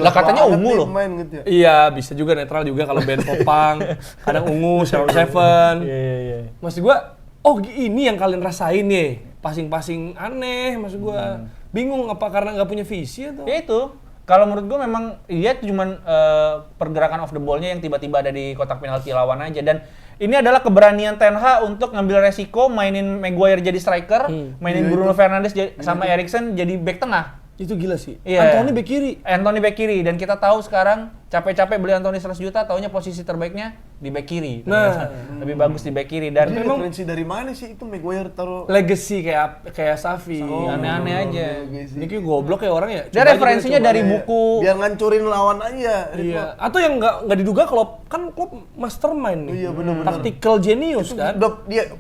Lah katanya ungu loh. Main gitu ya. Iya, bisa juga netral juga kalau band popang, kadang ungu, Seven. Iya. Maksud gua, oh ini yang kalian rasain nih, passing-passing aneh, maksud gua. Bingung apa karena nggak punya visi atau? Ya itu. Kalau menurut gue memang dia cuman pergerakan off the ball-nya yang tiba-tiba ada di kotak penalti lawan aja. Dan ini adalah keberanian Ten Hag untuk ngambil resiko mainin Maguire jadi striker, mainin Bruno Fernandes sama Eriksen jadi back tengah. Itu gila sih. Iya. Anthony bek kiri. Anthony back kiri, dan kita tahu sekarang capek-capek beli Anthony 100 juta, taunya posisi terbaiknya di back kiri. Nah. Lebih bagus di back kiri. Dan Tapi referensi dari mana sih itu Maguire taruh? Legacy kayak Safi. aneh-aneh aja. Ini kayak goblok ya orang ya. Dia referensinya dari buku. Biar ngancurin lawan aja. Iya. Atau yang nggak diduga Klopp mastermind nih. Iya, bener-bener. Tactical genius kan. Udah dia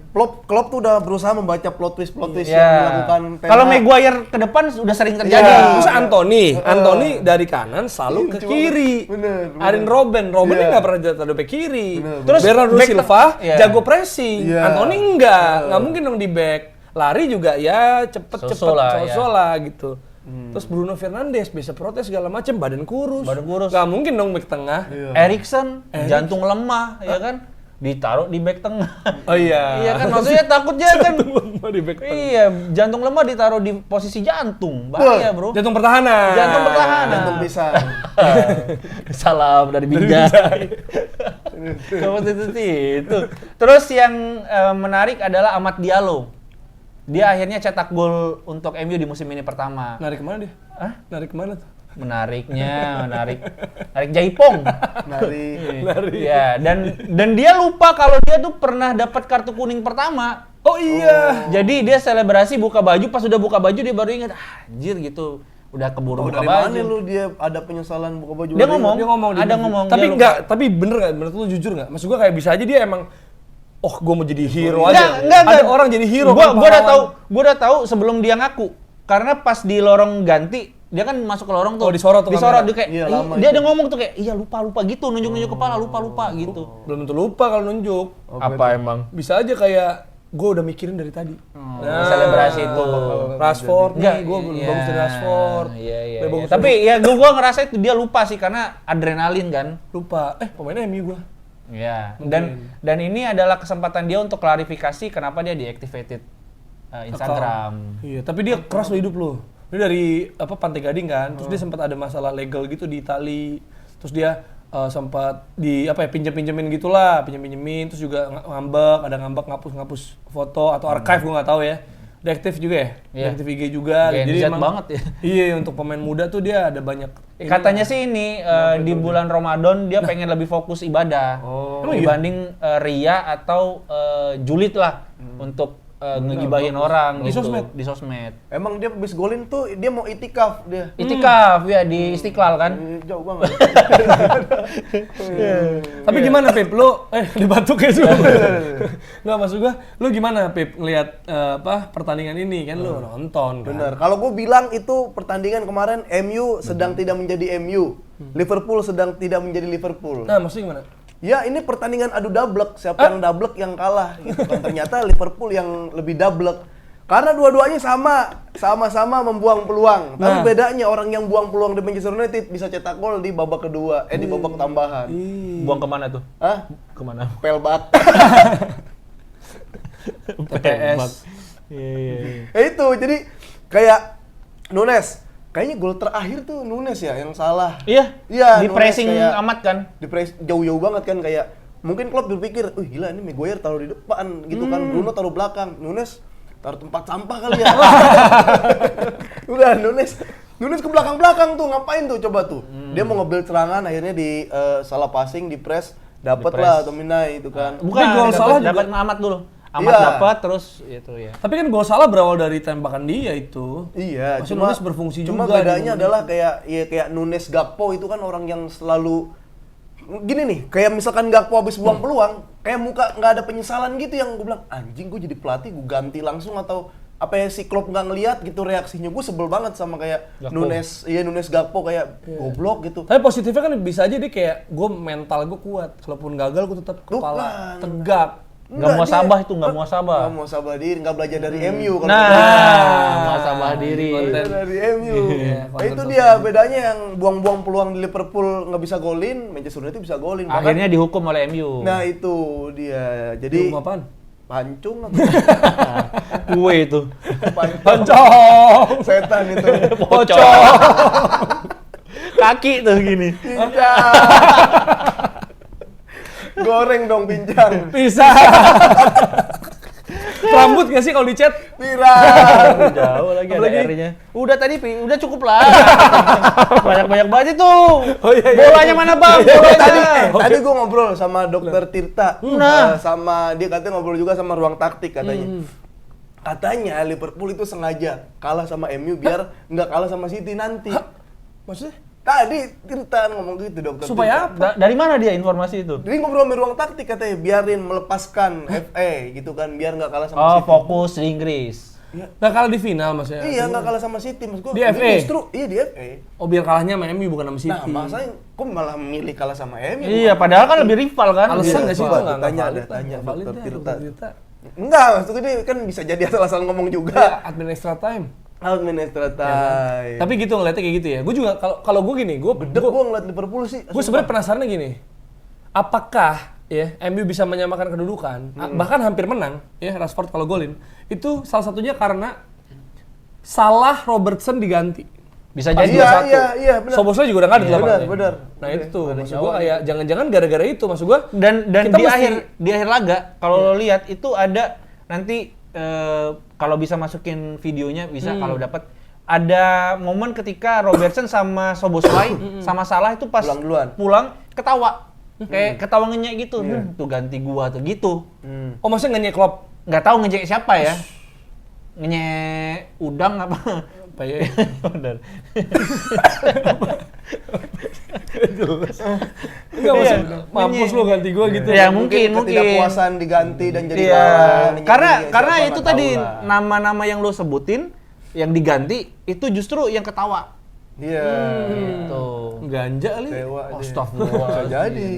Klopp tuh udah berusaha membaca plot twist yang Ya. dilakukan Ten Kalau Hag. Maguire ke depan udah sering terjadi. Terus Anthony dari kanan selalu ke Cuma- kiri. bener. Arin Robben Iya. nggak pernah jatuh back kiri. Bener. Terus Bernardo back Silva iya. jago pressing. Iya. Anthony nggak mungkin dong di back. Lari juga ya cepet So-so lah, lah gitu. Terus Bruno Fernandes bisa protes segala macem, badan kurus. Nggak mungkin dong back tengah. Eriksen jantung lemah, ya kan? Ditaruh di back tengah. Oh iya. Iya kan, maksudnya takutnya kan. Lemah di back tengah. Iya, jantung lemah ditaruh di posisi jantung. Bahaya, Bro. Jantung pertahanan. Jantung pertahanan. Jantung pisang. Salam dari Binjai. itu. Terus yang menarik adalah Amad Diallo. Dia akhirnya cetak gol untuk MU di musim ini pertama. Narik kemana dia? Hah? Narik kemana tuh? Menarik Jaipong. Nari. Ya, dan dia lupa kalau dia tuh pernah dapat kartu kuning pertama. Oh iya. Jadi dia selebrasi buka baju, pas udah buka baju dia baru ingat, anjir gitu. Udah keburu buka Dari baju. mana lu dia ada penyesalan buka baju? Dia Ada ngomong. Ada ngomong. Tapi dia lupa. enggak, tapi bener nggak? Menurut lu jujur nggak? Maksud gua kayak bisa aja dia emang, oh gua mau jadi hero aja. Enggak. Ada orang jadi hero. Gua kan, gua udah tahu sebelum dia ngaku. Karena pas di lorong ganti, dia kan masuk ke lorong tuh. Oh, disorot tuh Disorot kamera. dia kayak, Iya, "Ih," lama dia itu. ada ngomong tuh kayak, iya lupa gitu, nunjuk-nunjuk kepala, lupa gitu. Belum tentu lupa kalau nunjuk. Apa emang? Bisa aja kayak gue udah mikirin dari tadi. Selebrasi itu. Rashford Enggak, nih, gue iya, bagus dari Rashford. Iya. Lebih bagus Tapi ya gue ngerasa itu dia lupa sih karena adrenalin kan. lupa. Pemainnya MU gue. Iya. Dan ini adalah kesempatan dia untuk klarifikasi kenapa dia deactivated Instagram. Iya, tapi dia keras lo hidup lo. Dia dari Pantai Gading kan, terus dia sempat ada masalah legal gitu di Itali. Terus dia sempat pinjem-pinjemin gitulah, pinjemin terus juga ngambek ngapus foto atau archive gue nggak tahu ya. Deaktif juga ya? Iya. Deaktif IG juga. Gen Jadi Z emang banget ya. Iya, untuk pemain muda tuh dia ada banyak. Katanya sih ini di bulan Ramadan dia pengen lebih fokus ibadah dibanding ria atau julid lah untuk ngegibahin orang Di gitu, sosmed? di sosmed. Emang dia habis golin tuh dia mau itikaf dia. Itikaf ya di Istiqlal kan. Jauh banget. Tapi gimana Pip? Lu dibatuk ya juga. Nggak, maksud gua, lu gimana Pip ngelihat pertandingan ini kan lu nonton kan? Bener. Kalau gue bilang itu pertandingan kemarin MU sedang tidak menjadi MU. Liverpool sedang tidak menjadi Liverpool. Nah, maksudnya gimana? Ya ini pertandingan adu dablek, siapa yang dablek yang kalah gitu kan. Ternyata Liverpool yang lebih dablek. Karena dua-duanya sama-sama membuang peluang. Tapi bedanya orang yang buang peluang di Manchester United bisa cetak gol di babak kedua, di babak tambahan. Buang kemana tuh? Hah? Kemana? Pelbak. TPS. Iya. Itu jadi kayak Nunes. Kayaknya gol terakhir tuh Nunes ya yang salah. Iya. Iya, Di Nunes pressing kayak- amat kan. Di press jauh-jauh banget kan kayak mungkin Klopp berpikir, gila ini Maguire taruh di depan gitu kan, Bruno taruh belakang, Nunes taruh tempat sampah kali ya. Udah Nunes ke belakang-belakang tuh ngapain tuh coba tuh. Dia mau nge-build serangan akhirnya di salah passing di press dapet Di press. lah Tominay itu kan. Tapi gol salah juga- dapat Amat dulu. Amat Iya. dapat terus itu ya. Tapi kan gol salah berawal dari tembakan dia itu. Iya, Maksudnya Nunes berfungsi cuma juga bedanya di- adalah kayak Nunes Gakpo itu kan orang yang selalu gini nih, kayak misalkan Gakpo habis buang peluang, kayak muka nggak ada penyesalan gitu yang gue bilang anjing gue jadi pelatih gue ganti langsung atau apa ya si Klopp nggak ngelihat gitu reaksinya. Gue sebel banget sama kayak Gakpo. Nunes Gakpo kayak goblok gitu. Tapi positifnya kan bisa aja dia kayak gue mental gue kuat. Kalaupun gagal gue tetap kepala Bukan. tegak. Nggak muasabah itu, nggak muasabah. Nggak muasabah diri, nggak belajar dari MU kalau Nah, gitu. muasabah diri. Belajar dari MU. Iya, Nah, itu dia bedanya yang buang-buang peluang di Liverpool nggak bisa golin, Manchester United bisa golin. Bahkan- Akhirnya dihukum oleh MU. Nah itu dia. Jadi Hukum apaan? pancung apa? Kue itu. Pancong. Setan itu. Pocong. Kaki tuh gini. Pincang. Goreng dong pincang. Bisa. Rambut gak sih kalau dicat? Pirang. Jauh lagi ada Apalagi? R-nya. Udah tadi, udah cukup lah. Banyak-banyak banget itu. Oh, iya. Bolanya mana bang? Bolanya. Tadi gue ngobrol sama Dokter Tirta. Nah. Sama dia katanya ngobrol juga sama ruang taktik katanya. Katanya Liverpool itu sengaja kalah sama MU biar nggak kalah sama City nanti. Maksudnya? Tadi Tirta ngomong gitu Dokter. Supaya Tirta. apa? Dari mana dia informasi itu? Jadi ngobrol sama ruang taktik katanya biarin melepaskan FA gitu kan biar nggak kalah sama Oh, City. fokus di Inggris. Nggak kalah di final maksudnya? Iya nggak kalah sama City maksud gua. Di ini FA? Justru iya di FA. Oh biar kalahnya sama MU bukan sama Nah City. makanya kok malah milih kalah sama MU. Iya, padahal kan lebih rival kan. Alasan Iya, nggak sih coba itu nggak tanya, valid, tanya nggak valid Dokter dah, Tirta. Dokter Tirta. Enggak, maksudnya ini kan bisa jadi asal-asal ngomong Iya, juga. admin extra time. Administratif. Tapi gitu ngeliatnya kayak gitu ya. Gue juga kalau gue gini, gue Bedek gua ngeliat Liverpool sih. gue sebenarnya penasarannya gini. Apakah ya MU bisa menyamakan kedudukan, bahkan hampir menang ya Rashford kalau golin. Itu salah satunya karena salah Robertson diganti. Bisa jadi Iya, benar. Soboslai juga udah nggak ada di lapangan. benar. Nah itu tuh, Ada maksud nyawa gue kayak jangan-jangan gara-gara itu, maksud gue. dan kita di mesti- akhir laga kalau lo lihat itu ada nanti kalau bisa masukin videonya bisa kalau dapat ada momen ketika Robertson sama Soboslai sama Salah itu pas Pulang duluan. pulang ketawa kayak ketawa ngenyek gitu. Tuh ganti gua tuh gitu. Oh maksudnya nggak Klopp? Nggak tahu ngejek siapa ya. Ngenyek udang apa? Apa ya? Bener. Enggak Iya, maksud mampus lo ganti gue gitu. Ya mungkin. ketidakpuasan diganti dan jadi Iya, lawan. karena Siapa itu nggak tadi tahu lah. nama-nama yang lo sebutin yang diganti itu justru yang ketawa. Iya. Gitu. Ganja kali. Dewa deh. Astagfirullah. Bisa jadi.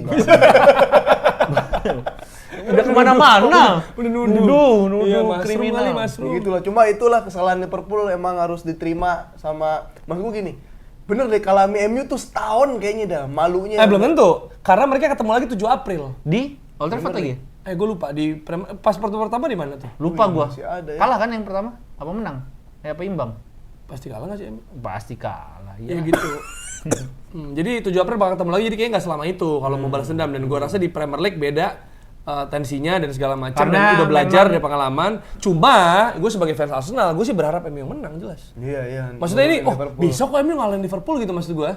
Udah kemana-mana. Nuduh Iya, Mas Rum kriminal. kali, Mas Rum. Begitulah, cuma itulah kesalahan Liverpool emang harus diterima sama maksud gue gini. Bener deh kalau MU tuh setahun kayaknya dah malunya. Belum tentu. Karena mereka ketemu lagi 7 April. Di Old Trafford lagi? Gue lupa pas pertama di mana tuh? Lupa gua. masih ada ya. Kalah kan yang pertama? Apa menang? Apa imbang? Pasti kalah nggak sih? Pasti kalah. Ya gitu. Jadi 7 April bakal ketemu lagi, jadi kayaknya nggak selama itu kalau mau balas dendam. Dan gua rasa di Premier League beda tensinya dan segala macam, dan udah belajar dari pengalaman. Cuma gue sebagai fans Arsenal, gue sih berharap MU yang menang jelas. Iya. Maksudnya ini, Liverpool. bisa kok MU ngalahin Liverpool gitu maksud gue.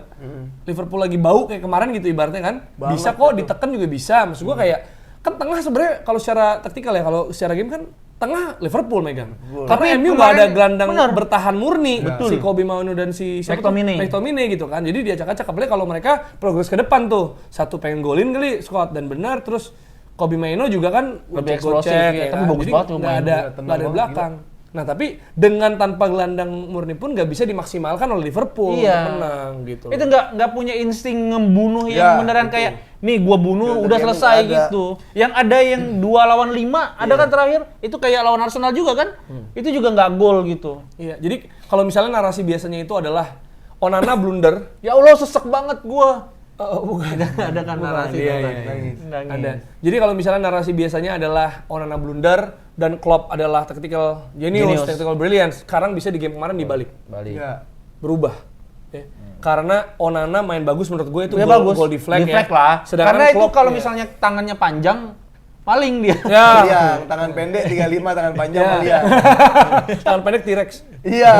Liverpool lagi bau kayak kemarin gitu ibaratnya kan. Banget Bisa kok ditekan juga bisa. Maksud gue kayak, kan tengah sebenarnya kalau secara taktikal ya, kalau secara game kan tengah Liverpool megang. Tapi MU nggak ada gelandang bertahan murni. Si Kobe Mainu dan si McTominay gitu kan. Jadi diacak-acak, apalagi kalau mereka progres ke depan tuh. Satu pengen golin kali Scott dan benar, terus Kobe Mainu juga kan lebih eksplosif ya, tapi bagus banget tuh nggak ada belakang. Nah tapi dengan tanpa gelandang murni pun nggak bisa dimaksimalkan oleh Liverpool menang gitu. Itu nggak punya insting ngembunuh yang beneran itu. kayak nih gua bunuh udah selesai gitu. Yang ada yang 2 lawan 5 ada kan terakhir itu kayak lawan Arsenal juga kan? Itu juga nggak gol gitu. Iya. Jadi kalau misalnya narasi biasanya itu adalah Onana blunder. Ya Allah sesek banget gua. Bukan. Ada kan narasi Nangis. Ada. Jadi kalau misalnya narasi biasanya adalah Onana blunder dan Klopp adalah tactical genius, tactical brilliance. Sekarang bisa di game kemarin dibalik. Iya. Berubah. Ya. Karena Onana main bagus menurut gue itu gol di flag ya. Lah. Sedangkan karena itu Klopp, kalau misalnya tangannya panjang maling dia. ya. Iya, tangan pendek 35, tangan panjang Malia. Tangan pendek T-Rex. Iya.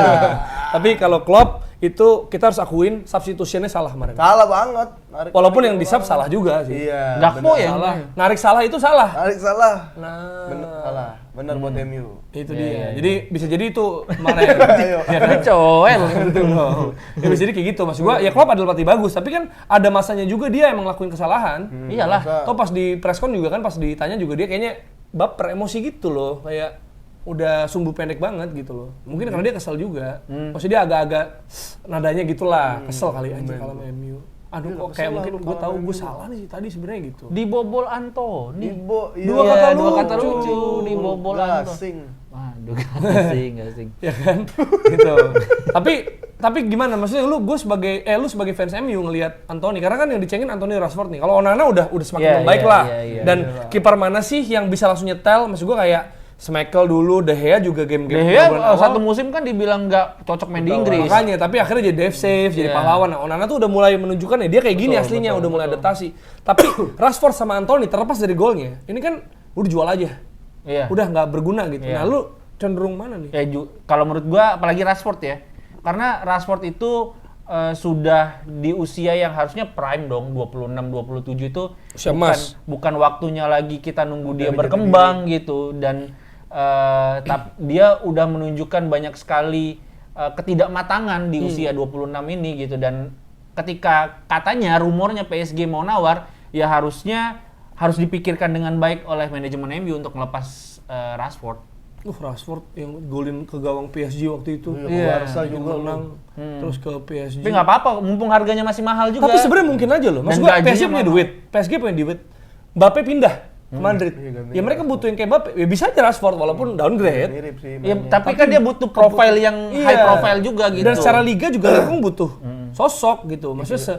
Tapi kalau Klopp itu kita harus akuin substitutionnya salah kemarin. Salah banget. Walaupun yang di sub salah juga sih. Iya. Gakpo ya. Salah. Narik salah itu salah. Narik salah. Nah, Bener salah. Bener buat MU. itu dia. Jadi bisa jadi itu kemarin. Ayo. Ya kan coel. Ya bisa jadi kayak gitu. Maksud gua ya Klopp adalah pelatih bagus, tapi kan ada masanya juga dia emang ngelakuin kesalahan. Iyalah. Toh pas di presscon juga kan pas ditanya juga dia kayaknya baper emosi gitu loh, kayak udah sumbu pendek banget gitu loh. Mungkin karena dia kesel juga. Maksudnya dia agak-agak nadanya gitulah, kesel kali anjing kalau sama MU. Aduh kok kayak mungkin gue tahu gue salah nih tadi sebenarnya gitu. Dibobol Antoni. Iya. Dua kata lucu dibobol Antoni. Gasing. Waduh, gasing. Ya kan? Gitu. Tapi gimana? Maksudnya lu sebagai fans MU ngelihat Antoni, karena kan yang dicengin Antoni Rashford nih. Kalau Onana udah semakin membaik lah. Dan kiper mana sih yang bisa langsung nyetel? Maksud gue kayak Schmeichel dulu, De Gea juga game-game De Gea satu musim kan dibilang nggak cocok main di Inggris. Makanya, tapi akhirnya jadi dev save, jadi pahlawan. Nah, Onana tuh udah mulai menunjukkan ya dia kayak gini aslinya, udah mulai adaptasi. Tapi Rashford sama Antoni terlepas dari golnya, ini kan udah jual aja. Iya. Udah nggak berguna gitu. Nah, lu cenderung mana nih? Ya kalau menurut gua apalagi Rashford ya. Karena Rashford itu sudah di usia yang harusnya prime dong, 26 27 itu usia emas. Bukan waktunya lagi kita nunggu dia berkembang gitu, dan dia udah menunjukkan banyak sekali ketidakmatangan di usia 26 ini gitu. Dan ketika katanya rumornya PSG mau nawar, ya harusnya harus dipikirkan dengan baik oleh manajemen MU untuk melepas Rashford. Rashford yang golin ke gawang PSG waktu itu. Iya, Barca juga menang. Terus ke PSG. Tapi nggak apa-apa, mumpung harganya masih mahal juga. Tapi sebenarnya mungkin aja loh. Maksud gua PSG punya duit. PSG punya duit. Mbappe pindah ke Madrid. Ya mereka butuh yang kayak Mbappe. Ya bisa aja Rashford walaupun downgrade. Mirip sih. Ya, tapi kan dia butuh profile yang high profile juga gitu. Dan secara liga juga Liverpool butuh sosok gitu. Maksudnya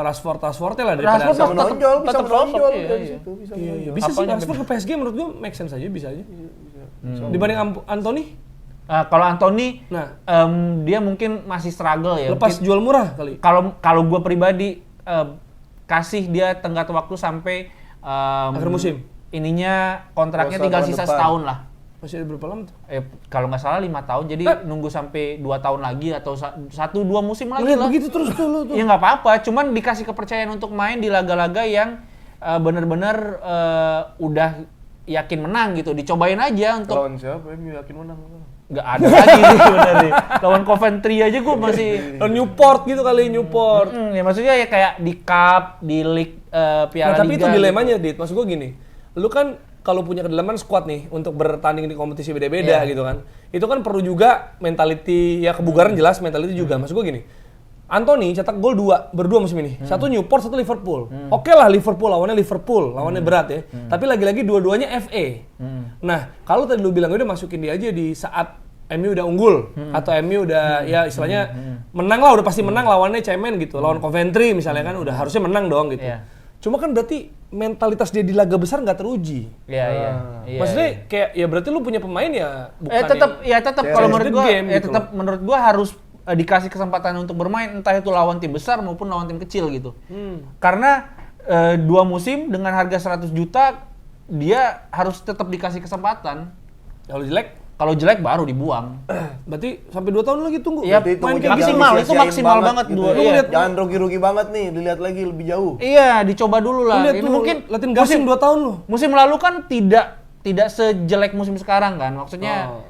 Rashford-Rashfordnya lah daripada bisa menonjol, bisa tetap menonjol sosok, dari iya. situ, bisa Iya, menonjol. bisa sih Rashford ke PSG menurut gua make sense aja, bisa aja. Dibanding Antoni? Kalau Antoni, Nah. dia mungkin masih struggle ya. Lepas jual murah kali. Kalau gue pribadi kasih dia tenggat waktu sampai akhir musim. Ininya kontraknya Puasa tinggal tahun sisa depan. setahun lah. Masih ada berapa lama tuh? Kalau nggak salah 5 tahun, jadi nunggu sampai 2 tahun lagi atau 1-2 musim lagi Lihat lah. begitu terus tuh lu tuh. Ya nggak apa-apa, cuman dikasih kepercayaan untuk main di laga-laga yang benar-benar udah yakin menang gitu. Dicobain aja untuk Lawan siapa? MU yakin menang. nggak ada lagi sih sebenarnya. Lawan Coventry aja gue masih Newport gitu kali, Newport. ya maksudnya ya kayak di cup, di league Piala Nah, tapi Liga. itu dilemanya, Dit. Maksud gua gini. Lu kan kalau punya kedalaman squad nih untuk bertanding di kompetisi beda-beda gitu kan. Itu kan perlu juga mentality, ya kebugaran jelas, mentality juga. Maksud gua gini. Anthony cetak gol berdua musim ini. Satu Newport, satu Liverpool. Oke lah Liverpool, lawannya berat ya. Tapi lagi-lagi dua-duanya FA. Nah, kalau tadi lu bilang udah masukin dia aja di saat MU udah unggul atau MU udah ya istilahnya menang lah, udah pasti menang lawannya cemen gitu. Lawan Coventry misalnya kan udah harusnya menang dong gitu. Iya. Cuma kan berarti mentalitas dia di laga besar nggak teruji. Iya. Maksudnya kayak ya berarti lu punya pemain ya bukan tetap kalau menurut gua gitu. tetap menurut gua harus dikasih kesempatan untuk bermain entah itu lawan tim besar maupun lawan tim kecil gitu. Karena 2 musim dengan harga 100 juta dia harus tetap dikasih kesempatan. Kalau jelek baru dibuang. Berarti sampai 2 tahun lagi tunggu. Iya, Berarti itu maksimal, itu sia-siain maksimal banget gitu. dua. Iya. Iya. Jangan rugi-rugi banget nih, dilihat lagi lebih jauh. Iya, dicoba dulu lah. Lihat Ini tuh, mungkin latihan gasing 2 tahun lu. musim lalu kan tidak sejelek musim sekarang kan. Maksudnya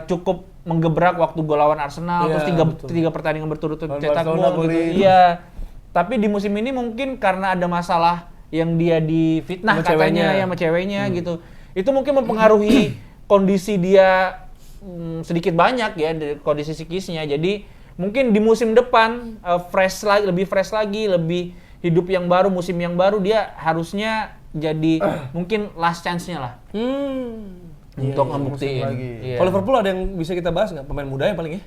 cukup menggebrak waktu gol lawan Arsenal, Iya, terus 3 pertandingan berturut-turut cetak gol gitu. Iya. Tapi di musim ini mungkin karena ada masalah yang dia difitnah Sama katanya ceweknya. ya sama ceweknya gitu. Itu mungkin mempengaruhi kondisi dia sedikit banyak ya dari kondisi psikisnya. Jadi mungkin di musim depan lebih fresh lagi, lebih hidup yang baru, musim yang baru dia harusnya jadi mungkin last chance-nya lah. Untuk ngebuktiin. Iya. Kalau Liverpool ada yang bisa kita bahas nggak? Pemain muda yang paling ya?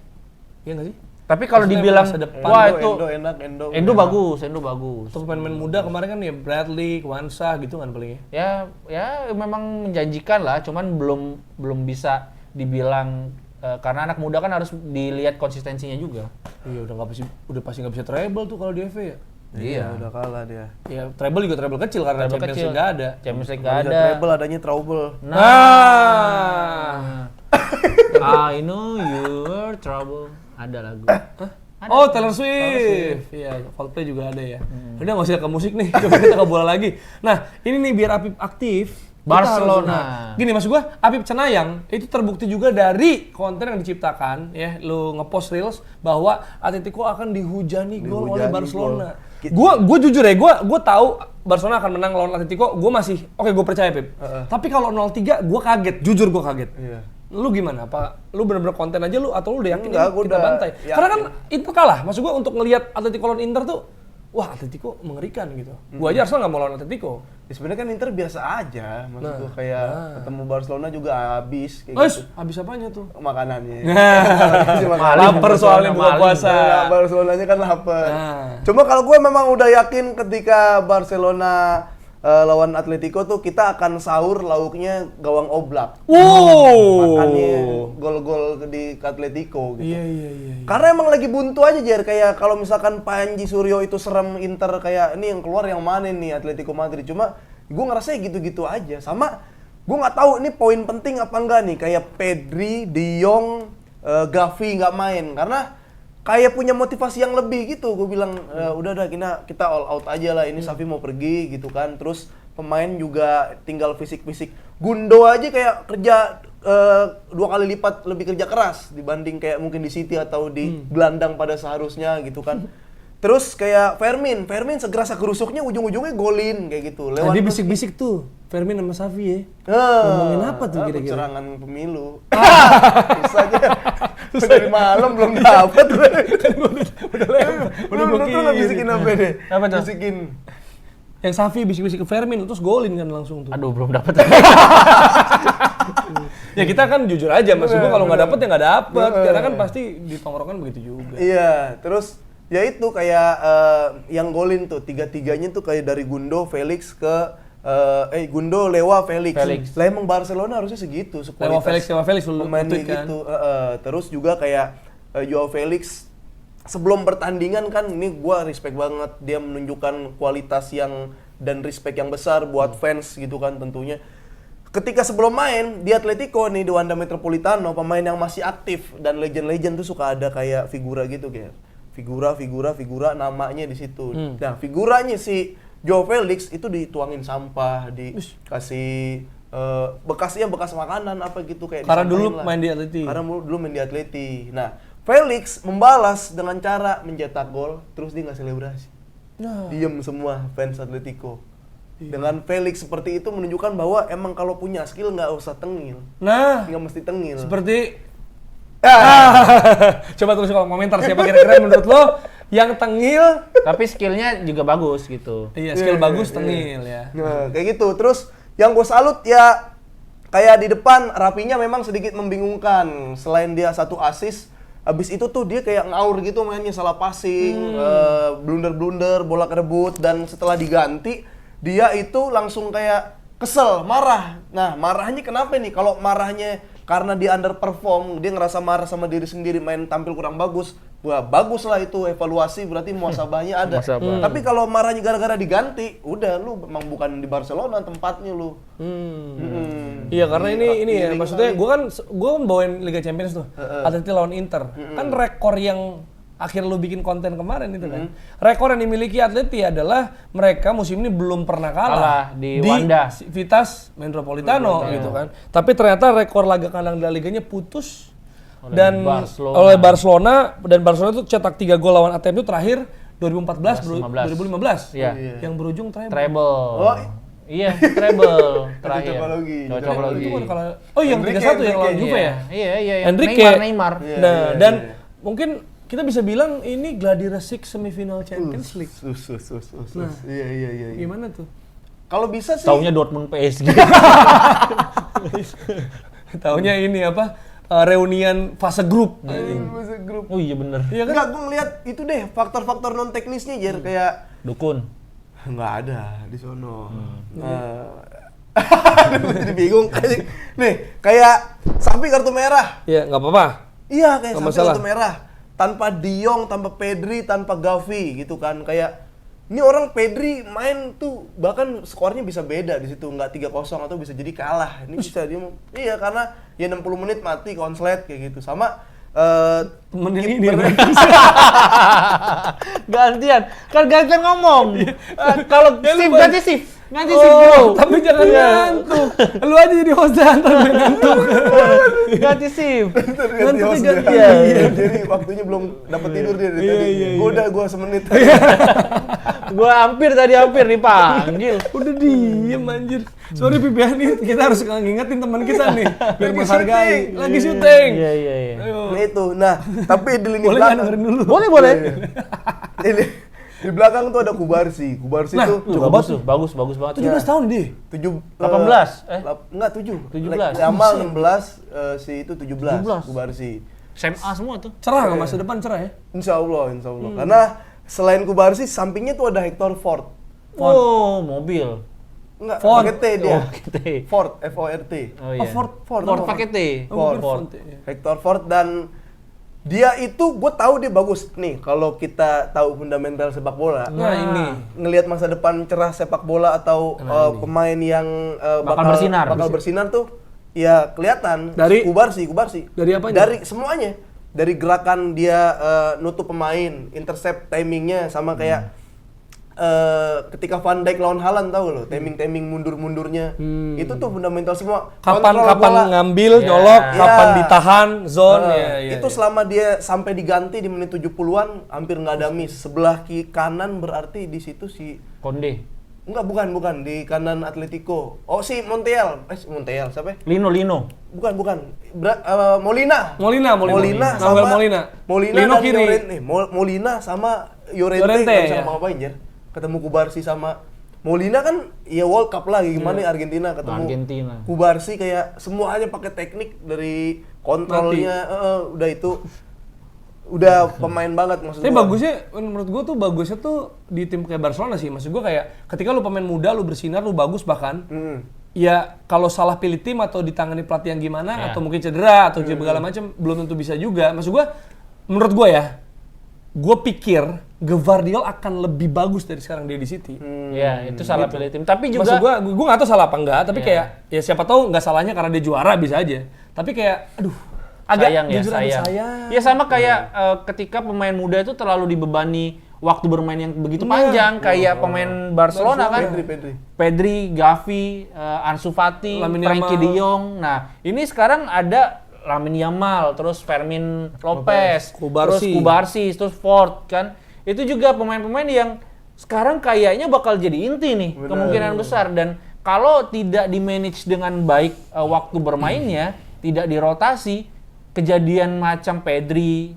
Iya nggak sih? Tapi kalau Maksudnya dibilang masa depan. wah itu enak, Endo bagus. Untuk pemain muda kemarin kan ya Bradley, Kwanza gitu kan paling ya? Ya memang menjanjikan lah, cuman belum bisa dibilang karena anak muda kan harus dilihat konsistensinya juga. Iya udah pasti nggak bisa treble tuh kalau di FA ya. Iya. Udah kalah dia. Ya treble juga treble kecil karena Treble Champions kecil. League nggak ada. Champions League Nggak nggak ada ada. treble, adanya trouble. I know your trouble. Ada lagu. Oh Taylor Swift. Iya, Coldplay juga ada ya. Udah nggak usah ke musik nih, coba kita ke bola lagi. Nah ini nih biar Apip aktif. kita Barcelona. harus- gini maksud gua, Apip Cenayang itu terbukti juga dari konten yang diciptakan ya, lu ngepost reels bahwa Atletico akan dihujani gol oleh Dihujani Barcelona. gol. Gua jujur ya, gua tahu Barcelona akan menang lawan Atletico, gua masih oke, gua percaya Pip. Tapi kalau 0-3 gua kaget, jujur gua kaget. Iya. Lu gimana? Apa lu bener-bener konten aja lu atau lu udah yakin Enggak, ini gua kita udah bantai? yakin. Karena kan itu kalah. Maksud gua untuk ngelihat Atletico lawan Inter tuh, wah Atletico mengerikan gitu. Gua aja Arsenal nggak mau lawan Atletico. Ya, sebenarnya kan Inter biasa aja, maksud gua kayak ketemu Barcelona juga habis kayak Guys, gitu. habis apanya tuh? Makanannya. Lapar soalnya buka puasa. Nah, Barcelonanya kan lapar. Nah. Cuma kalau gue memang udah yakin ketika Barcelona lawan Atletico tuh kita akan sahur lauknya gawang oblak. Wow. Makannya gol-gol di Atletico gitu. Iya. Karena emang lagi buntu aja Jer, kayak kalau misalkan Panji Suryo itu serem Inter kayak ini yang keluar yang mana nih Atletico Madrid. Cuma gue ngerasa gitu-gitu aja. Sama gue nggak tahu ini poin penting apa enggak nih kayak Pedri, De Jong, Gavi nggak main karena kayak punya motivasi yang lebih gitu. Gue bilang udah kita all out aja lah, ini Xavi mau pergi gitu kan. Terus pemain juga tinggal fisik-fisik. Gundo aja kayak kerja 2 kali lipat lebih kerja keras dibanding kayak mungkin di City atau di gelandang pada seharusnya gitu kan. Terus kayak Fermin segerasa gerusuknya ujung-ujungnya golin kayak gitu. Tadi bisik-bisik tuh, Fermin sama Xavi ya. Ngomongin apa tuh kira-kira? Pencerangan pemilu. Bisa aja. Dari malam belum dapat. Udah blokir. bisikin apa deh? Apa tuh? Bisikin. Yang Xavi bisik-bisik ke Fermin terus golin kan langsung tuh. Aduh, belum dapat. Ya kita kan jujur aja, maksud gua kalau nggak dapet ya nggak dapet. Karena kan pasti di tongkrongan begitu juga. Iya, terus ya itu kayak yang golin tuh tiga-tiganya tuh kayak dari Gundo, Felix ke Gundo, Lewa, Felix. Lah emang Barcelona harusnya segitu, Lewa Felix lu pemainnya tweet kan. gitu. Terus juga kayak Joao Felix sebelum pertandingan kan ini gua respect banget, dia menunjukkan kualitas yang dan respect yang besar buat fans gitu kan tentunya. Ketika sebelum main di Atletico nih di Wanda Metropolitano, pemain yang masih aktif dan legend-legend tuh suka ada kayak figura gitu kayak figura namanya di situ. Nah, figuranya si Joao Felix itu dituangin sampah, dikasih bekas makanan apa gitu kayak Karena dulu disampahin lah. main di Atleti. Karena dulu main di Atleti. Nah, Felix membalas dengan cara mencetak gol terus dia nggak selebrasi. Diem semua fans Atletico. Dengan Felix seperti itu menunjukkan bahwa emang kalau punya skill nggak usah tengil. Nah, Nggak mesti tengil. seperti coba tulis di kolom komentar siapa kira-kira menurut lo yang tengil, Tapi skillnya juga bagus gitu. iya skill bagus tengil ya. Nah, kayak gitu. Terus yang gue salut ya kayak di depan rapinya memang sedikit membingungkan. Selain dia 1 assist, abis itu tuh dia kayak ngaur gitu mainnya, salah passing, blunder-blunder, bola kerebut, dan setelah diganti dia itu langsung kayak kesel, marah. Nah, marahnya kenapa nih? Kalau marahnya karena dia underperform, dia ngerasa marah sama diri sendiri, main tampil kurang bagus. Wah, bagus lah itu, evaluasi berarti muasabahnya ada. Muasabah. Tapi kalau marahnya gara-gara diganti, udah lu memang bukan di Barcelona tempatnya lu. Iya karena ini ya Iring maksudnya kali. gue kan bawain Liga Champions tuh, Atleti lawan Inter, kan rekor yang akhir lu bikin konten kemarin itu kan, rekor yang dimiliki Atleti adalah mereka musim ini belum pernah kalah Kalah di Wanda. Vitas Metropolitano gitu kan, tapi ternyata rekor laga kandang La Liganya putus dan Barcelona. oleh Barcelona, dan Barcelona itu cetak 3 gol lawan ATM itu terakhir 2014 2015 Iya. yang berujung treble. Treble. Oh, Iya, treble terakhir. Coba lagi. Coba lagi. Itu kan kalau oh yang 3-1 yang lawan Juve ya. Iya, iya. Enrique. Neymar. Iya, Nah, iya, dan iya. mungkin kita bisa bilang ini gladiresik semifinal Champions League. Iya. Gimana tuh? Kalau bisa sih. Taunya Dortmund PSG. Taunya ini apa? Reunian fase grup. Masuk grup. Oh iya bener. Iya kan? Enggak, gue ngeliat itu deh faktor-faktor non teknisnya Jer, kayak Dukun. nggak ada di sono. Aduh, jadi bingung. Nih, kayak Sampai kartu merah. Iya, nggak apa-apa. Iya, kayak Nggak Sampai masalah. kartu merah. Tanpa Diong, tanpa Pedri, tanpa Gavi gitu kan. Kayak ini orang Pedri main tuh bahkan skornya bisa beda di situ, nggak 3-0 atau bisa jadi kalah. Ini bisa dia iya karena ya 60 menit mati konslet kayak gitu. Sama Temen ini kiper- Gantian. Kan gantian ngomong. Kalau Ya, lu shift balik. ganti shift. Ganti shift bro. Oh, tapi jangan Iya. ngantuk. Lu aja jadi host ntar gue ngantuk. Ganti shift. ganti host ganti. dia. Iya, jadi waktunya belum dapat tidur dia dari tadi. Gua udah semenit. Gua hampir dipanggil. Udah diem anjir. Sorry Pipian nih, kita harus ngingetin teman kita nih biar Lagi menghargai. syuting. Lagi syuting. Iya, iya, iya. Ayo. Nah itu. Nah, tapi di lini Boleh nggak belakang. dengerin dulu? Boleh. Ini di belakang tuh ada Kubarsi. Kubarsi Nah, tuh Cukup bagus tuh, bagus banget. 17 tahun dia. 18. 18, Enggak 7. 17. Jamal 16, si itu 17. 17. Kubarsi. SMA semua tuh. Cerah nggak masa depan cerah ya? Insya Allah. Karena selain Kubarsi, sampingnya tuh ada Hector Ford. Oh, mobil. Enggak, Ford. pakai T dia. Oh, gitu. Ford, F-O-R-T. Oh iya. Ford pakai T. Oh, Ford. Ford, iya. Hector Ford, dan dia itu gue tahu dia bagus nih kalau kita tahu fundamental sepak bola. Nah, ini. Ngelihat masa depan cerah sepak bola atau pemain yang Bakal bersinar. bakal bersinar tuh ya kelihatan. Dari- Kubarsi. Dari apanya? Dari semuanya. Dari gerakan dia nutup pemain, intercept timingnya sama kayak ketika Van Dijk lawan Haaland tahu lo, timing mundur-mundurnya. Itu tuh fundamental semua. Kapan Kontrol bola. ngambil, Ya. nyolok, Ya. kapan ditahan, zone. Itu selama dia sampai diganti di menit 70-an hampir nggak ada miss. Sebelah kanan berarti di situ si Konde. enggak bukan di kanan Atletico. Oh si Montiel. Montiel siapa? Lino. Bukan. Molina. Molina. Nahuel Molina. Lino dan kiri. Llorente. Molina sama Llorente Llorente, nggak bisa ya. ngapa-ngapain Jer. Ketemu Kubarsi sama Molina kan ya World Cup lagi gimana Argentina ketemu Argentina. Kubarsi kayak semuanya pakai teknik dari kontrolnya udah itu udah pemain banget maksud Tapi gua. bagusnya, menurut gue tuh bagusnya tuh di tim kayak Barcelona sih. Maksud gue kayak ketika lu pemain muda, lu bersinar, lu bagus bahkan. Ya kalau salah pilih tim atau ditangani pelatih yang gimana, Ya. atau mungkin cedera atau segala macam, belum tentu bisa juga. Maksud gue, menurut gue ya, gue pikir Gvardiol akan lebih bagus dari sekarang dia di City. Ya, itu salah pilih tim. Tapi juga Maksud gue nggak tahu salah apa enggak, tapi kayak ya siapa tahu nggak salahnya karena dia juara bisa aja. Tapi kayak, aduh, agak sayang ya, jujur agak sayang. sayang. Ya sama kayak ketika pemain muda itu terlalu dibebani waktu bermain yang begitu panjang kayak pemain Barcelona kan. Pedri, Gavi, Ansu Fati, Lamine Frenkie Yamal. de Jong. Nah, ini sekarang ada Lamine Yamal, terus Fermin Lopez, terus Kubarsi, terus Ford kan. Itu juga pemain-pemain yang sekarang kayaknya bakal jadi inti nih, kemungkinan besar. Dan kalau tidak di-manage dengan baik waktu bermainnya, tidak dirotasi, kejadian macam Pedri,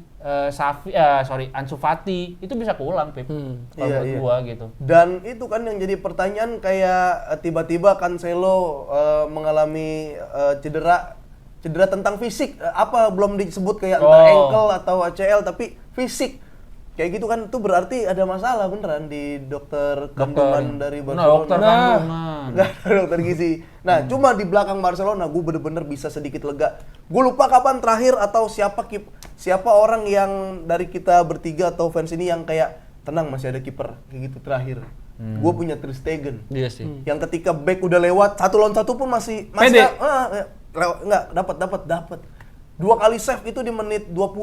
Ansu Fati itu bisa keulang, Pep. Kalau Iya, menurut iya. gua gitu. Dan itu kan yang jadi pertanyaan kayak tiba-tiba Cancelo mengalami cedera tentang fisik. Apa belum disebut kayak entah ankle atau ACL tapi fisik. Kayak gitu kan, itu berarti ada masalah beneran di dokter kandungan dari Barcelona. dokter kandungan. Nggak ada dokter gizi. Nah, cuma di belakang Barcelona gue bener-bener bisa sedikit lega. Gue lupa kapan terakhir atau siapa orang yang dari kita bertiga atau fans ini yang kayak tenang masih ada kiper kayak gitu terakhir. Gue punya Ter Stegen. Iya sih. Yang ketika back udah lewat 1 lawan 1 pun masih Pede. dapat. 2 kali save itu di menit 20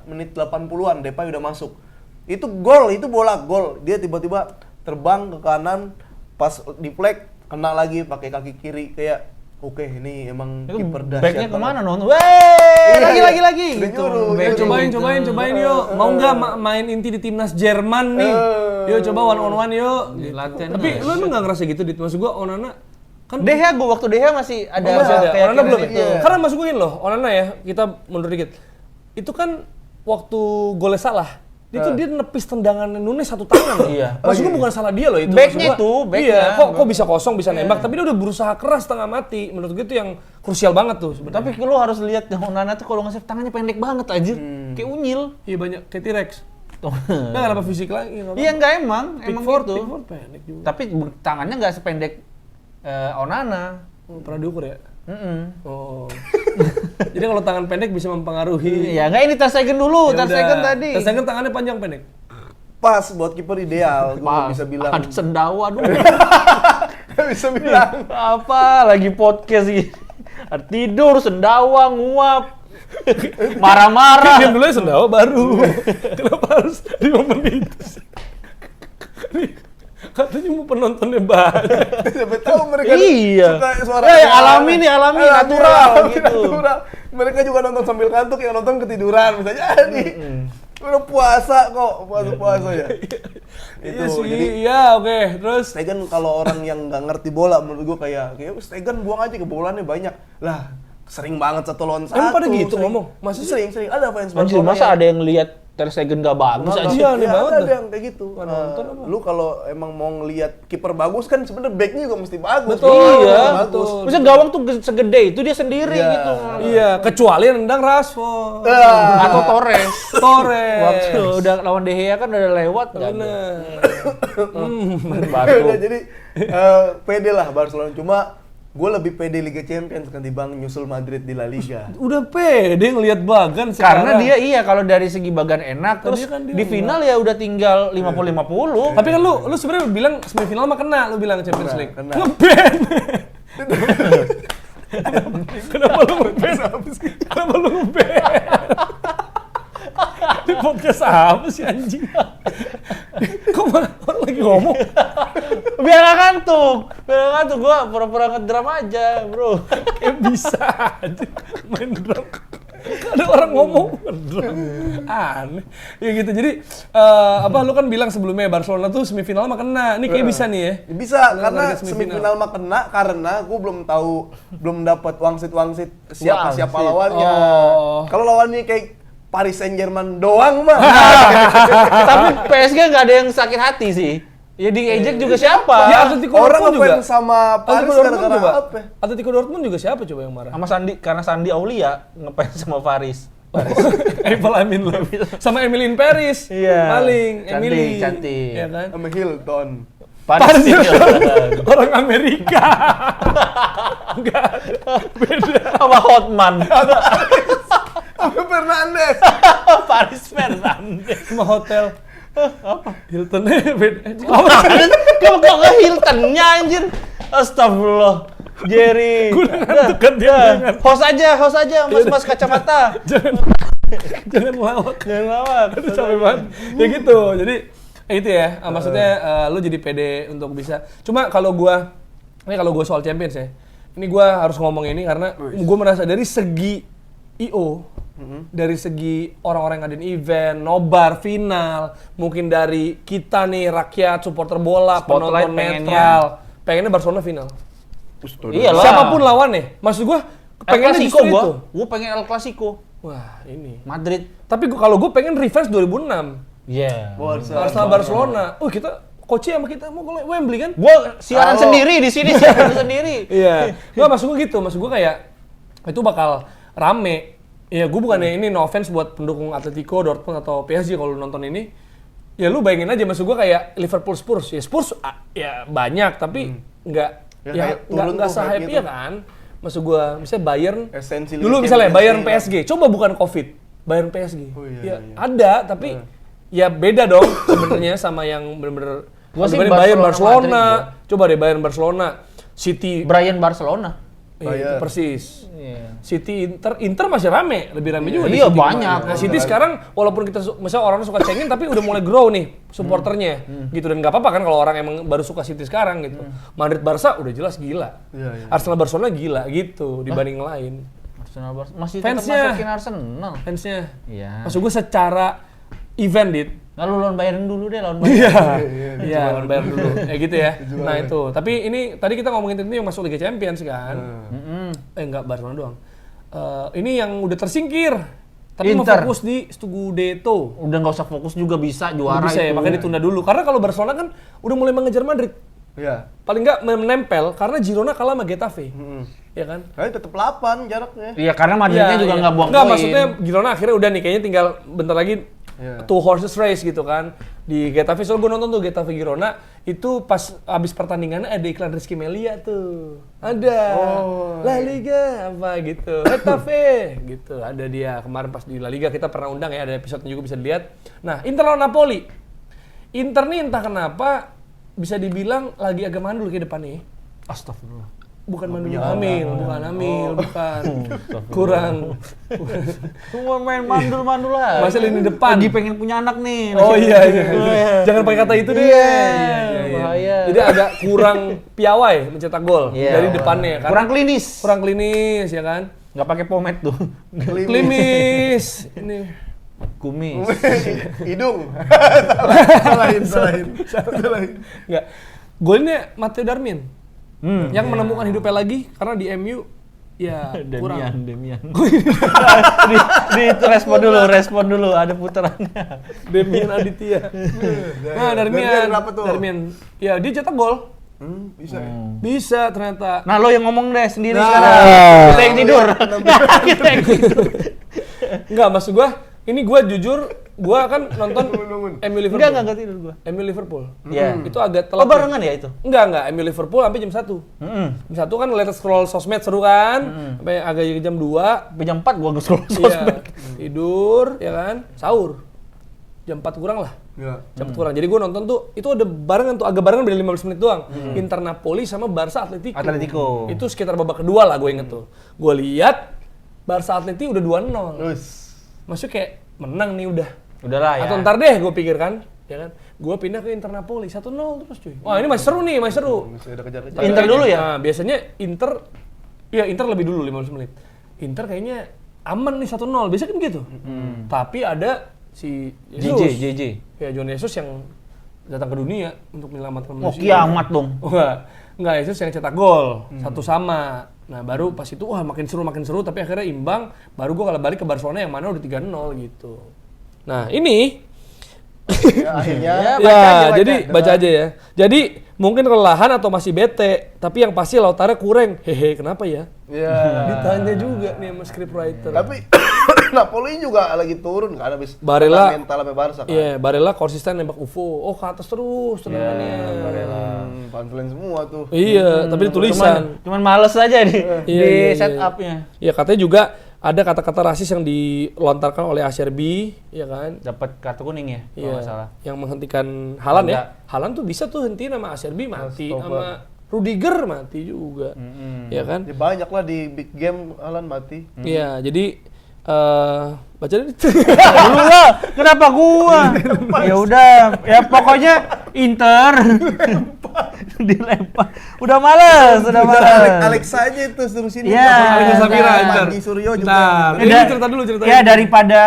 menit 80-an Depay udah masuk. Itu gol, itu bola gol. Dia tiba-tiba terbang ke kanan pas di flag kena lagi pakai kaki kiri kayak oke, ini emang Itu kiper dahsyat. backnya banget. kemana nonton? Weh, lagi Udah gitu. nyuruh, Back Cobain yuk. Mau nggak main inti di timnas Jerman nih? Yuk coba one on one yuk. Latihan. Tapi lu emang nggak ngerasa gitu, Dit? Maksud gua Onana kan Waktu Deha masih ada masih ada. kayak Onana belum gitu. ya? Karena maksud gue gini loh, Onana ya, kita mundur dikit. Itu kan waktu golnya salah, dia nepis tendangan Nunes 1 tangan. Iya. Maksud gue bukan salah dia loh itu. Backnya Maksud gua, itu, backnya. Iya, kok bisa kosong, bisa nembak, tapi dia udah berusaha keras setengah mati. Menurut gue itu yang krusial banget tuh sebenarnya. Tapi lu harus lihat Onana tuh kalau nge-save tangannya pendek banget anjir. Kayak unyil. Iya banyak, kayak T-Rex. Nah, kenapa fisik lagi? Iya enggak emang gitu. Pickford pendek juga. Tapi tangannya enggak sependek Onana. Pernah diukur ya? Oh. Jadi kalau tangan pendek bisa mempengaruhi. Iya, enggak ini Ter Stegen dulu, Ya Ter udah. Stegen tadi. Ter Stegen tangannya panjang pendek. Pas buat kiper ideal, gue bisa bilang. Ada sendawa dulu. bisa bilang. Apa lagi podcast gitu. Tidur, sendawa, nguap. Marah-marah. Diam dulu ya sendawa baru. Kenapa harus 5 menit? Katanya mau penontonnya banyak. Siapa tahu mereka Iya. suka suara Ya, alami, natural gitu. natural. Mereka juga nonton sambil ngantuk, yang nonton ketiduran misalnya. Jadi udah puasa kok, puasa ya. Iya Itu sih, jadi iya oke. Terus Stegen kalau orang yang nggak ngerti bola menurut gua kayak Stegen buang aja kebobolannya banyak. Lah, sering banget 1 lawan 1. Emang pada gitu sering. ngomong? Masih sering ada fans Anjir, masa ada yang lihat Ter Stegen gak bagus aja? Iya, aneh banget ada dah. yang kayak gitu. Nggak nonton apa? Lu kalau emang mau ngelihat kiper bagus kan sebenarnya backnya juga mesti bagus. Betul, Iya, bagus. Maksudnya gawang tuh segede itu dia sendiri Iya. gitu. iya, kecuali nendang Rashford. Atau Torres. Torres. Waktu udah lawan De Gea kan udah lewat. nggak ada. Bener. Batu. Udah, jadi pede lah Barcelona. Cuma gue lebih pede Liga Champions ketimbang nyusul Madrid di La Liga. Udah pede ngelihat Bagan Karena sekarang. dia kalau dari segi bagan enak, terus kan dia di final ya udah tinggal 50-50. Tapi kan lu sebenarnya bilang semifinal mah kena, lu bilang Champions League. kena. Nge-ban. Kenapa lu nge-ban? Kenapa lu nge-ban? Di podcast apa sih anjing? Kok malah orang lagi ngomong? Biar gak ngantuk, gua pura-pura ngedram aja, bro. Kayak bisa aja main drum. Ada orang ngomong drum. Aneh. Ya gitu. Jadi lu kan bilang sebelumnya Barcelona tuh semifinal mah kena. Ini kayak bisa nih ya. Bisa karena target semifinal mah kena karena gue belum dapat wangsit siapa lawannya. Oh. Kalau lawannya kayak Paris Saint-Germain doang mah. Tapi PSG nggak ada yang sakit hati sih. Ya diejek juga siapa? Ya Atletico Orang Dortmund juga. ngefans sama Paris Atletico Dortmund gara-gara juga. apa? Atletico Dortmund juga siapa coba yang marah? Sama Sandi, karena Sandi Aulia ngefans sama Faris. Eiffel Amin loh. Sama Emily in Paris. Iya. Paling Cantik, Emily. cantik. Iya kan? Sama Hilton. Paris. Orang Amerika. Enggak. Beda. Sama Hotman. Sama Fernandes. Paris Fernandes. Sama hotel. Apa? Hiltonnya beda. Kok ke Hiltonnya anjir? Astagfirullah. Jerry. Gue udah ngantuk kan dia dengan. Host aja, mas kacamata. Jangan lawak. Jangan lawak. Itu capek banget. Ya gitu. Jadi itu ya. Maksudnya lu jadi pede untuk bisa. Cuma kalau gua soal Champions ya. Ini gua harus ngomong ini karena gua merasa dari segi IO, dari segi orang-orang yang ngadain event, nobar, final, mungkin dari kita nih rakyat, supporter bola, Spotlight penonton pengennya. pengennya Barcelona final. Iyalah. Siapapun lawannya, maksud gua El pengennya Clasico justru itu. gua pengen El Clasico. Wah, ini. Madrid. Tapi kalau gue pengen reverse 2006. Iya. Arsenal Barcelona. Kita coachnya sama kita mau ke Wembley kan? Gua siaran sendiri di sini, siaran sendiri. Iya. Nggak, maksud gue gitu. Maksud gue kayak itu bakal rame. Ya gue bukannya ini no offense buat pendukung Atletico, Dortmund atau PSG kalau nonton ini. Ya lu bayangin aja, maksud gue kayak Liverpool Spurs. Ya Spurs ya banyak tapi nggak nggak se-hype ya kan. Maksud gue misalnya Bayern Esensi dulu Liga misalnya Champions Bayern League. PSG. Coba bukan Covid. Bayern PSG. Oh, iya, Ya iya. ada tapi ya beda dong sebenarnya sama yang bener-bener Gua sih dibanding Bayern Barcelona, Barcelona. Coba deh Bayern Barcelona, City Brian Barcelona. itu Bayern. persis. Iya. City Inter masih rame, lebih rame juga. di Iya, City banyak. kemarin. Nah City sekarang walaupun kita misalnya orang suka cengin tapi udah mulai grow nih supporternya, gitu, dan nggak apa-apa kan kalau orang emang baru suka City sekarang gitu. Madrid Barca udah jelas gila, Iya, iya. Arsenal Barcelona gila gitu dibanding yang lain. Arsenal masih tetap Fansnya. masukin Arsenal. Fansnya, Iya. maksud gue secara event dit. Nah, lu lawan Bayern dulu deh, lawan Bayern. Iya, lawan Bayern dulu. Gitu ya. Nah itu. Tapi ini tadi kita ngomongin tim yang masuk Liga Champions kan. Enggak, Barcelona doang. Ini yang udah tersingkir. Tapi mau Inter. fokus di Scudetto. Udah nggak usah fokus juga bisa juara Bisa ya, itu. makanya ditunda dulu. Karena kalau Barcelona kan udah mulai mengejar Madrid. Iya. Paling nggak menempel karena Girona kalah sama Getafe. Ya kan? Nah, tetap 8 jaraknya. Iya, karena Madridnya juga nggak buang Nggak, poin. maksudnya Girona akhirnya udah nih, kayaknya tinggal bentar lagi Iya. two horses race gitu kan. Di Getafe, soalnya gue nonton tuh Getafe Girona, itu pas abis pertandingannya ada iklan Rizky Melia tuh. Ada. La Liga apa gitu. Getafe gitu. Ada dia kemarin pas di La Liga, kita pernah undang ya, ada episode juga bisa dilihat. Nah, Inter lawan Napoli. Inter nih entah kenapa bisa dibilang lagi agak mandul ke depannya. Astagfirullah. Bukan mandul hamil, bukan hamil, bukan. Kurang. Cuma main mandul-mandul lah. Masih lini depan. Lagi pengen punya anak nih. Oh iya. Jangan pakai kata itu deh. Iya, bahaya. Jadi agak kurang piawai mencetak gol Iya. dari depannya kan. Kurang klinis. Kurang klinis ya kan. Nggak pakai pomade tuh. Klimis. Ini Kumis. Hidung. salahin. enggak. Golnya Matteo Darmian. Yang menemukan hidupnya lagi karena di MU ya kurang. Demian. di itu respon dulu, ada putarannya. Demian Aditya. Nah, Darmian berapa tuh? Darmian. Ya, dia cetak gol. Bisa. Bisa ternyata. Nah, lo yang ngomong deh sendiri Nah. sekarang. Kita yang tidur. Kita yang tidur. Enggak, maksud gua, ini gua jujur, gua kan nonton MU Liverpool. Enggak tidur gua. MU Liverpool. Iya. Itu agak Oh, telat. barengan ya itu? Enggak, MU Liverpool sampai jam 1. Jam 1 kan ngeliat scroll sosmed seru kan, sampai agak jam 2. Sampai jam 4 gua nge-scroll Iya, sosmed. tidur, ya kan, sahur. Jam 4 kurang lah. Iya. Jam 4 kurang. Jadi gua nonton tuh, itu ada barengan tuh, agak barengan beda 15 menit doang. Inter Napoli sama Barca Atletico. Itu sekitar babak kedua lah gue inget tuh. Gue lihat Barca Atletico udah 2-0. Terus. Maksudnya kayak menang nih udah. Udahlah ya. Atau ntar deh gue pikir kan, ya kan. Gue pindah ke Inter Napoli 1-0 terus cuy. Wah, ini masih seru nih, masih seru. Masih ada kejar-kejar. Inter dulu ya? Nah, biasanya Inter lebih dulu 15 menit. Inter kayaknya aman nih 1-0, biasanya kan gitu. Tapi ada si JJ. Ya, John Jesus yang datang ke dunia untuk menyelamatkan Oh, manusia. kiamat dong. Wah, enggak, Jesus yang cetak gol. 1-1. Nah, baru pas itu wah makin seru, tapi akhirnya imbang, baru gua balik ke Barcelona yang mana udah 3-0 gitu. Nah, ini Ya, akhirnya baca aja ya. Jadi mungkin kelelahan atau masih bete, tapi yang pasti Lautaro kurang. Hehe, kenapa ya? ya. Ditanya juga nih sama scriptwriter. Tapi Napoli juga lagi turun kan habis Barella- mental sampai Barca kan. Iya, Barella konsisten nembak UFO. Oh, ke atas terus tendangannya. Confident semua tuh. Iya, tapi di tulisan. Cuman males aja di Iya. setupnya. Iya, katanya juga ada kata-kata rasis yang dilontarkan oleh Acerbi, ya kan? Dapat kartu kuning ya, kalau Iya, nggak salah. yang menghentikan Haaland ya. Enggak. Haaland tuh bisa tuh hentiin sama Acerbi mati, sama Rudiger mati juga. Ya kan? Ya, banyak lah di big game Alan mati. Iya, jadi baca deh. Dulu lah, kenapa gua? Ya udah, ya pokoknya Inter dilempar. Udah males. Alex aja itu suruh sini. Iya. Alex Safira, Inter. Pagi Suryo juga. Nah, Ya, ini cerita dulu. Ya daripada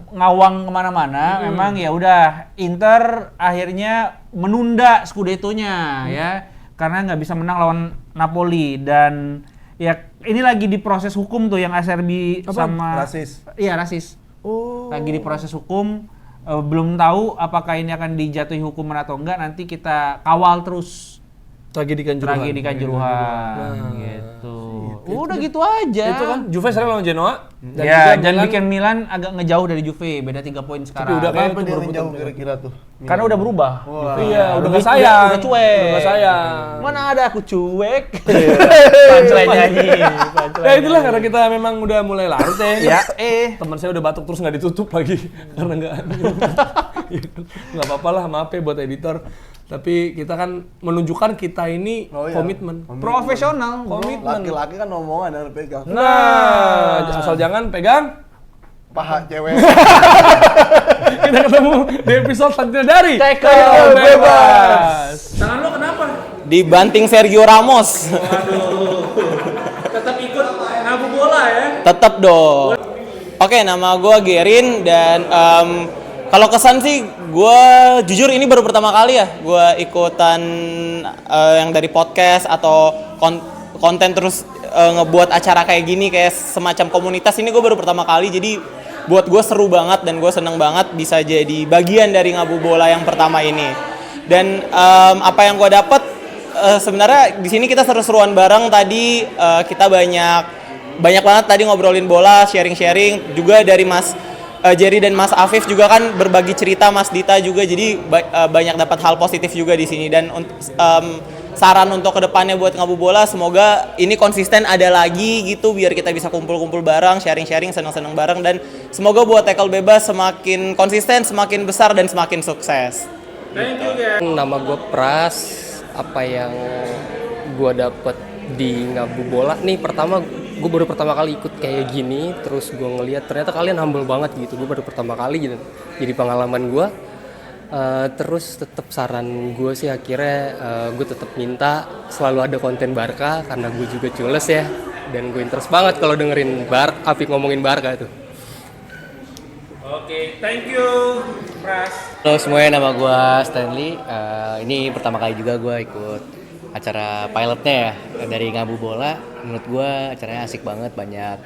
ngawang kemana-mana, memang ya udah Inter akhirnya menunda Scudetto-nya ya, karena nggak bisa menang lawan Napoli dan ya ini lagi di proses hukum tuh yang SRB Apa? sama Rasis? Iya, rasis. Oh. Lagi di proses hukum, belum tahu apakah ini akan dijatuhi hukuman atau enggak, nanti kita kawal terus Tragedi Kanjuruhan. gitu. Udah gitu aja. Itu kan Juve sering lawan Genoa. Dan Ya, juga dan Milan- bikin Milan agak ngejauh dari Juve, beda 3 poin sekarang. udah kayak Kenapa itu dia berebutan. menjauh kira-kira tuh? Karena udah berubah. Wah. Iya, udah Udah nggak sayang. udah cuek. Udah nggak sayang. Mana ada aku cuek. Punchline nyanyi. Ya itulah karena kita memang udah mulai larut ya. Ya, Teman saya udah batuk terus nggak ditutup lagi karena nggak apa-apa lah, maaf ya buat editor. Tapi kita kan menunjukkan kita ini Oh, iya. komitmen. profesional. Komitmen. Laki-laki kan omongan harus pegang. Nah, asal jangan pegang. Paha cewek. Kita ketemu di episode selanjutnya dari Tackle Bebas. Tangan lo kenapa? Dibanting Sergio Ramos. Tetap ikut ngabu bola ya. Tetap dong. Oke, nama gue Gerin dan kalau kesan sih gue jujur ini baru pertama kali ya gue ikutan yang dari podcast atau konten terus ngebuat acara kayak gini kayak semacam komunitas. Ini gue baru pertama kali, jadi buat gue seru banget dan gue seneng banget bisa jadi bagian dari Ngabu Bola yang pertama ini. Dan apa yang gue dapet sebenarnya di sini kita seru-seruan bareng tadi. Kita banyak banget tadi ngobrolin bola, sharing-sharing juga dari Mas Jerry dan Mas Afif juga kan berbagi cerita, Mas Dita juga, jadi banyak dapat hal positif juga di sini. Dan saran untuk kedepannya buat Ngabu Bola, semoga ini konsisten ada lagi gitu biar kita bisa kumpul-kumpul bareng, sharing-sharing, seneng-seneng bareng, dan semoga buat Tackle Bebas semakin konsisten, semakin besar dan semakin sukses. Nama gue Pras. Apa yang gue dapet di Ngabu Bola nih, pertama gue baru pertama kali ikut kayak gini, terus gue ngelihat ternyata kalian humble banget gitu. Gue baru pertama kali gitu, jadi pengalaman gue. Terus tetap saran gue sih akhirnya gue tetap minta selalu ada konten Barca karena gue juga cules ya, dan gue interest banget kalau dengerin Afik ngomongin Barca tuh. Oke, thank you, Pras. Halo semuanya, nama gue Stanley. Ini pertama kali juga gue ikut acara pilotnya ya dari Ngabu Bola. Menurut gue acaranya asik banget, banyak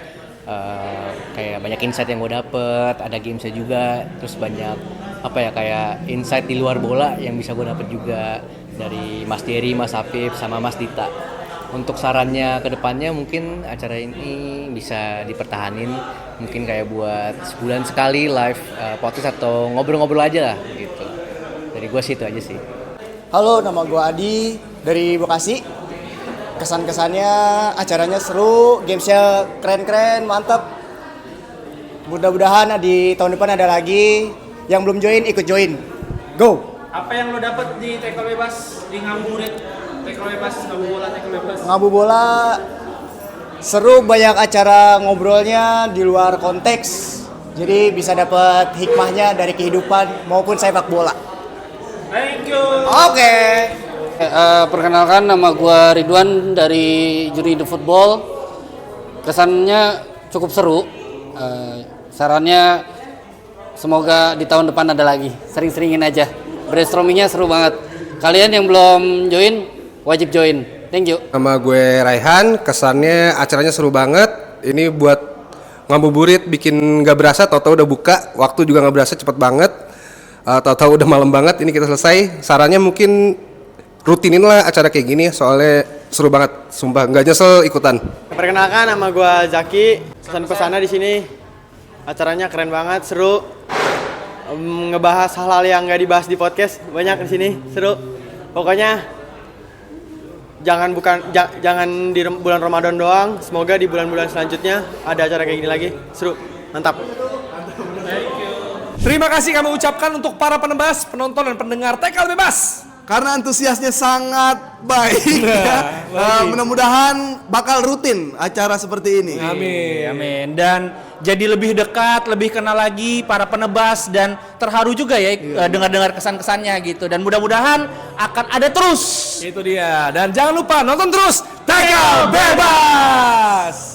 kayak banyak insight yang gue dapet, ada gamesnya juga, terus banyak kayak insight di luar bola yang bisa gue dapet juga dari Mas Jerry, Mas Apip, sama Mas Dita. Untuk sarannya ke depannya mungkin acara ini bisa dipertahanin, mungkin kayak buat sebulan sekali live podcast atau ngobrol-ngobrol aja lah gitu. Dari gue sih itu aja sih. Halo, nama gue Adi dari Bekasi. Kesan-kesannya acaranya seru, gamesnya keren-keren, mantap. Mudah-mudahan di tahun depan ada lagi. Yang belum join, ikut join. Go! Apa yang lo dapet di Tackle Bebas di Ngabuburit? Tackle Bebas, Ngabu Bola, Tackle Bebas. Ngabu bola seru, banyak acara ngobrolnya di luar konteks. Jadi bisa dapat hikmahnya dari kehidupan maupun sepak bola. Thank you. Oke. Perkenalkan, nama gue Ridwan dari Juri The Football. Kesannya cukup seru. Sarannya semoga di tahun depan ada lagi. Sering-seringin aja. Brainstormingnya seru banget. Kalian yang belum join, wajib join. Thank you. Nama gue Raihan. Kesannya acaranya seru banget. Ini buat ngabuburit, bikin gak berasa, tau-tau udah buka. Waktu juga gak berasa, cepet banget. Tau-tau udah malam banget, ini kita selesai. Sarannya mungkin rutinin lah acara kayak gini, soalnya seru banget, sumpah nggak nyesel ikutan. Perkenalkan, nama gue Zaki. Pesan-pesannya di sini, acaranya keren banget, seru. Ngebahas hal-hal yang nggak dibahas di podcast banyak di sini, seru. Pokoknya jangan di bulan Ramadan doang. Semoga di bulan-bulan selanjutnya ada acara kayak gini lagi, seru, mantap. Terima kasih kami ucapkan untuk para penebas, penonton dan pendengar Tackle Bebas. Karena antusiasnya sangat baik. Mudah-mudahan bakal rutin acara seperti ini. Amin. Dan jadi lebih dekat, lebih kenal lagi para penebas, dan terharu juga ya dengar-dengar kesan-kesannya gitu. Dan mudah-mudahan akan ada terus. Itu dia. Dan jangan lupa nonton terus Tackle Bebas.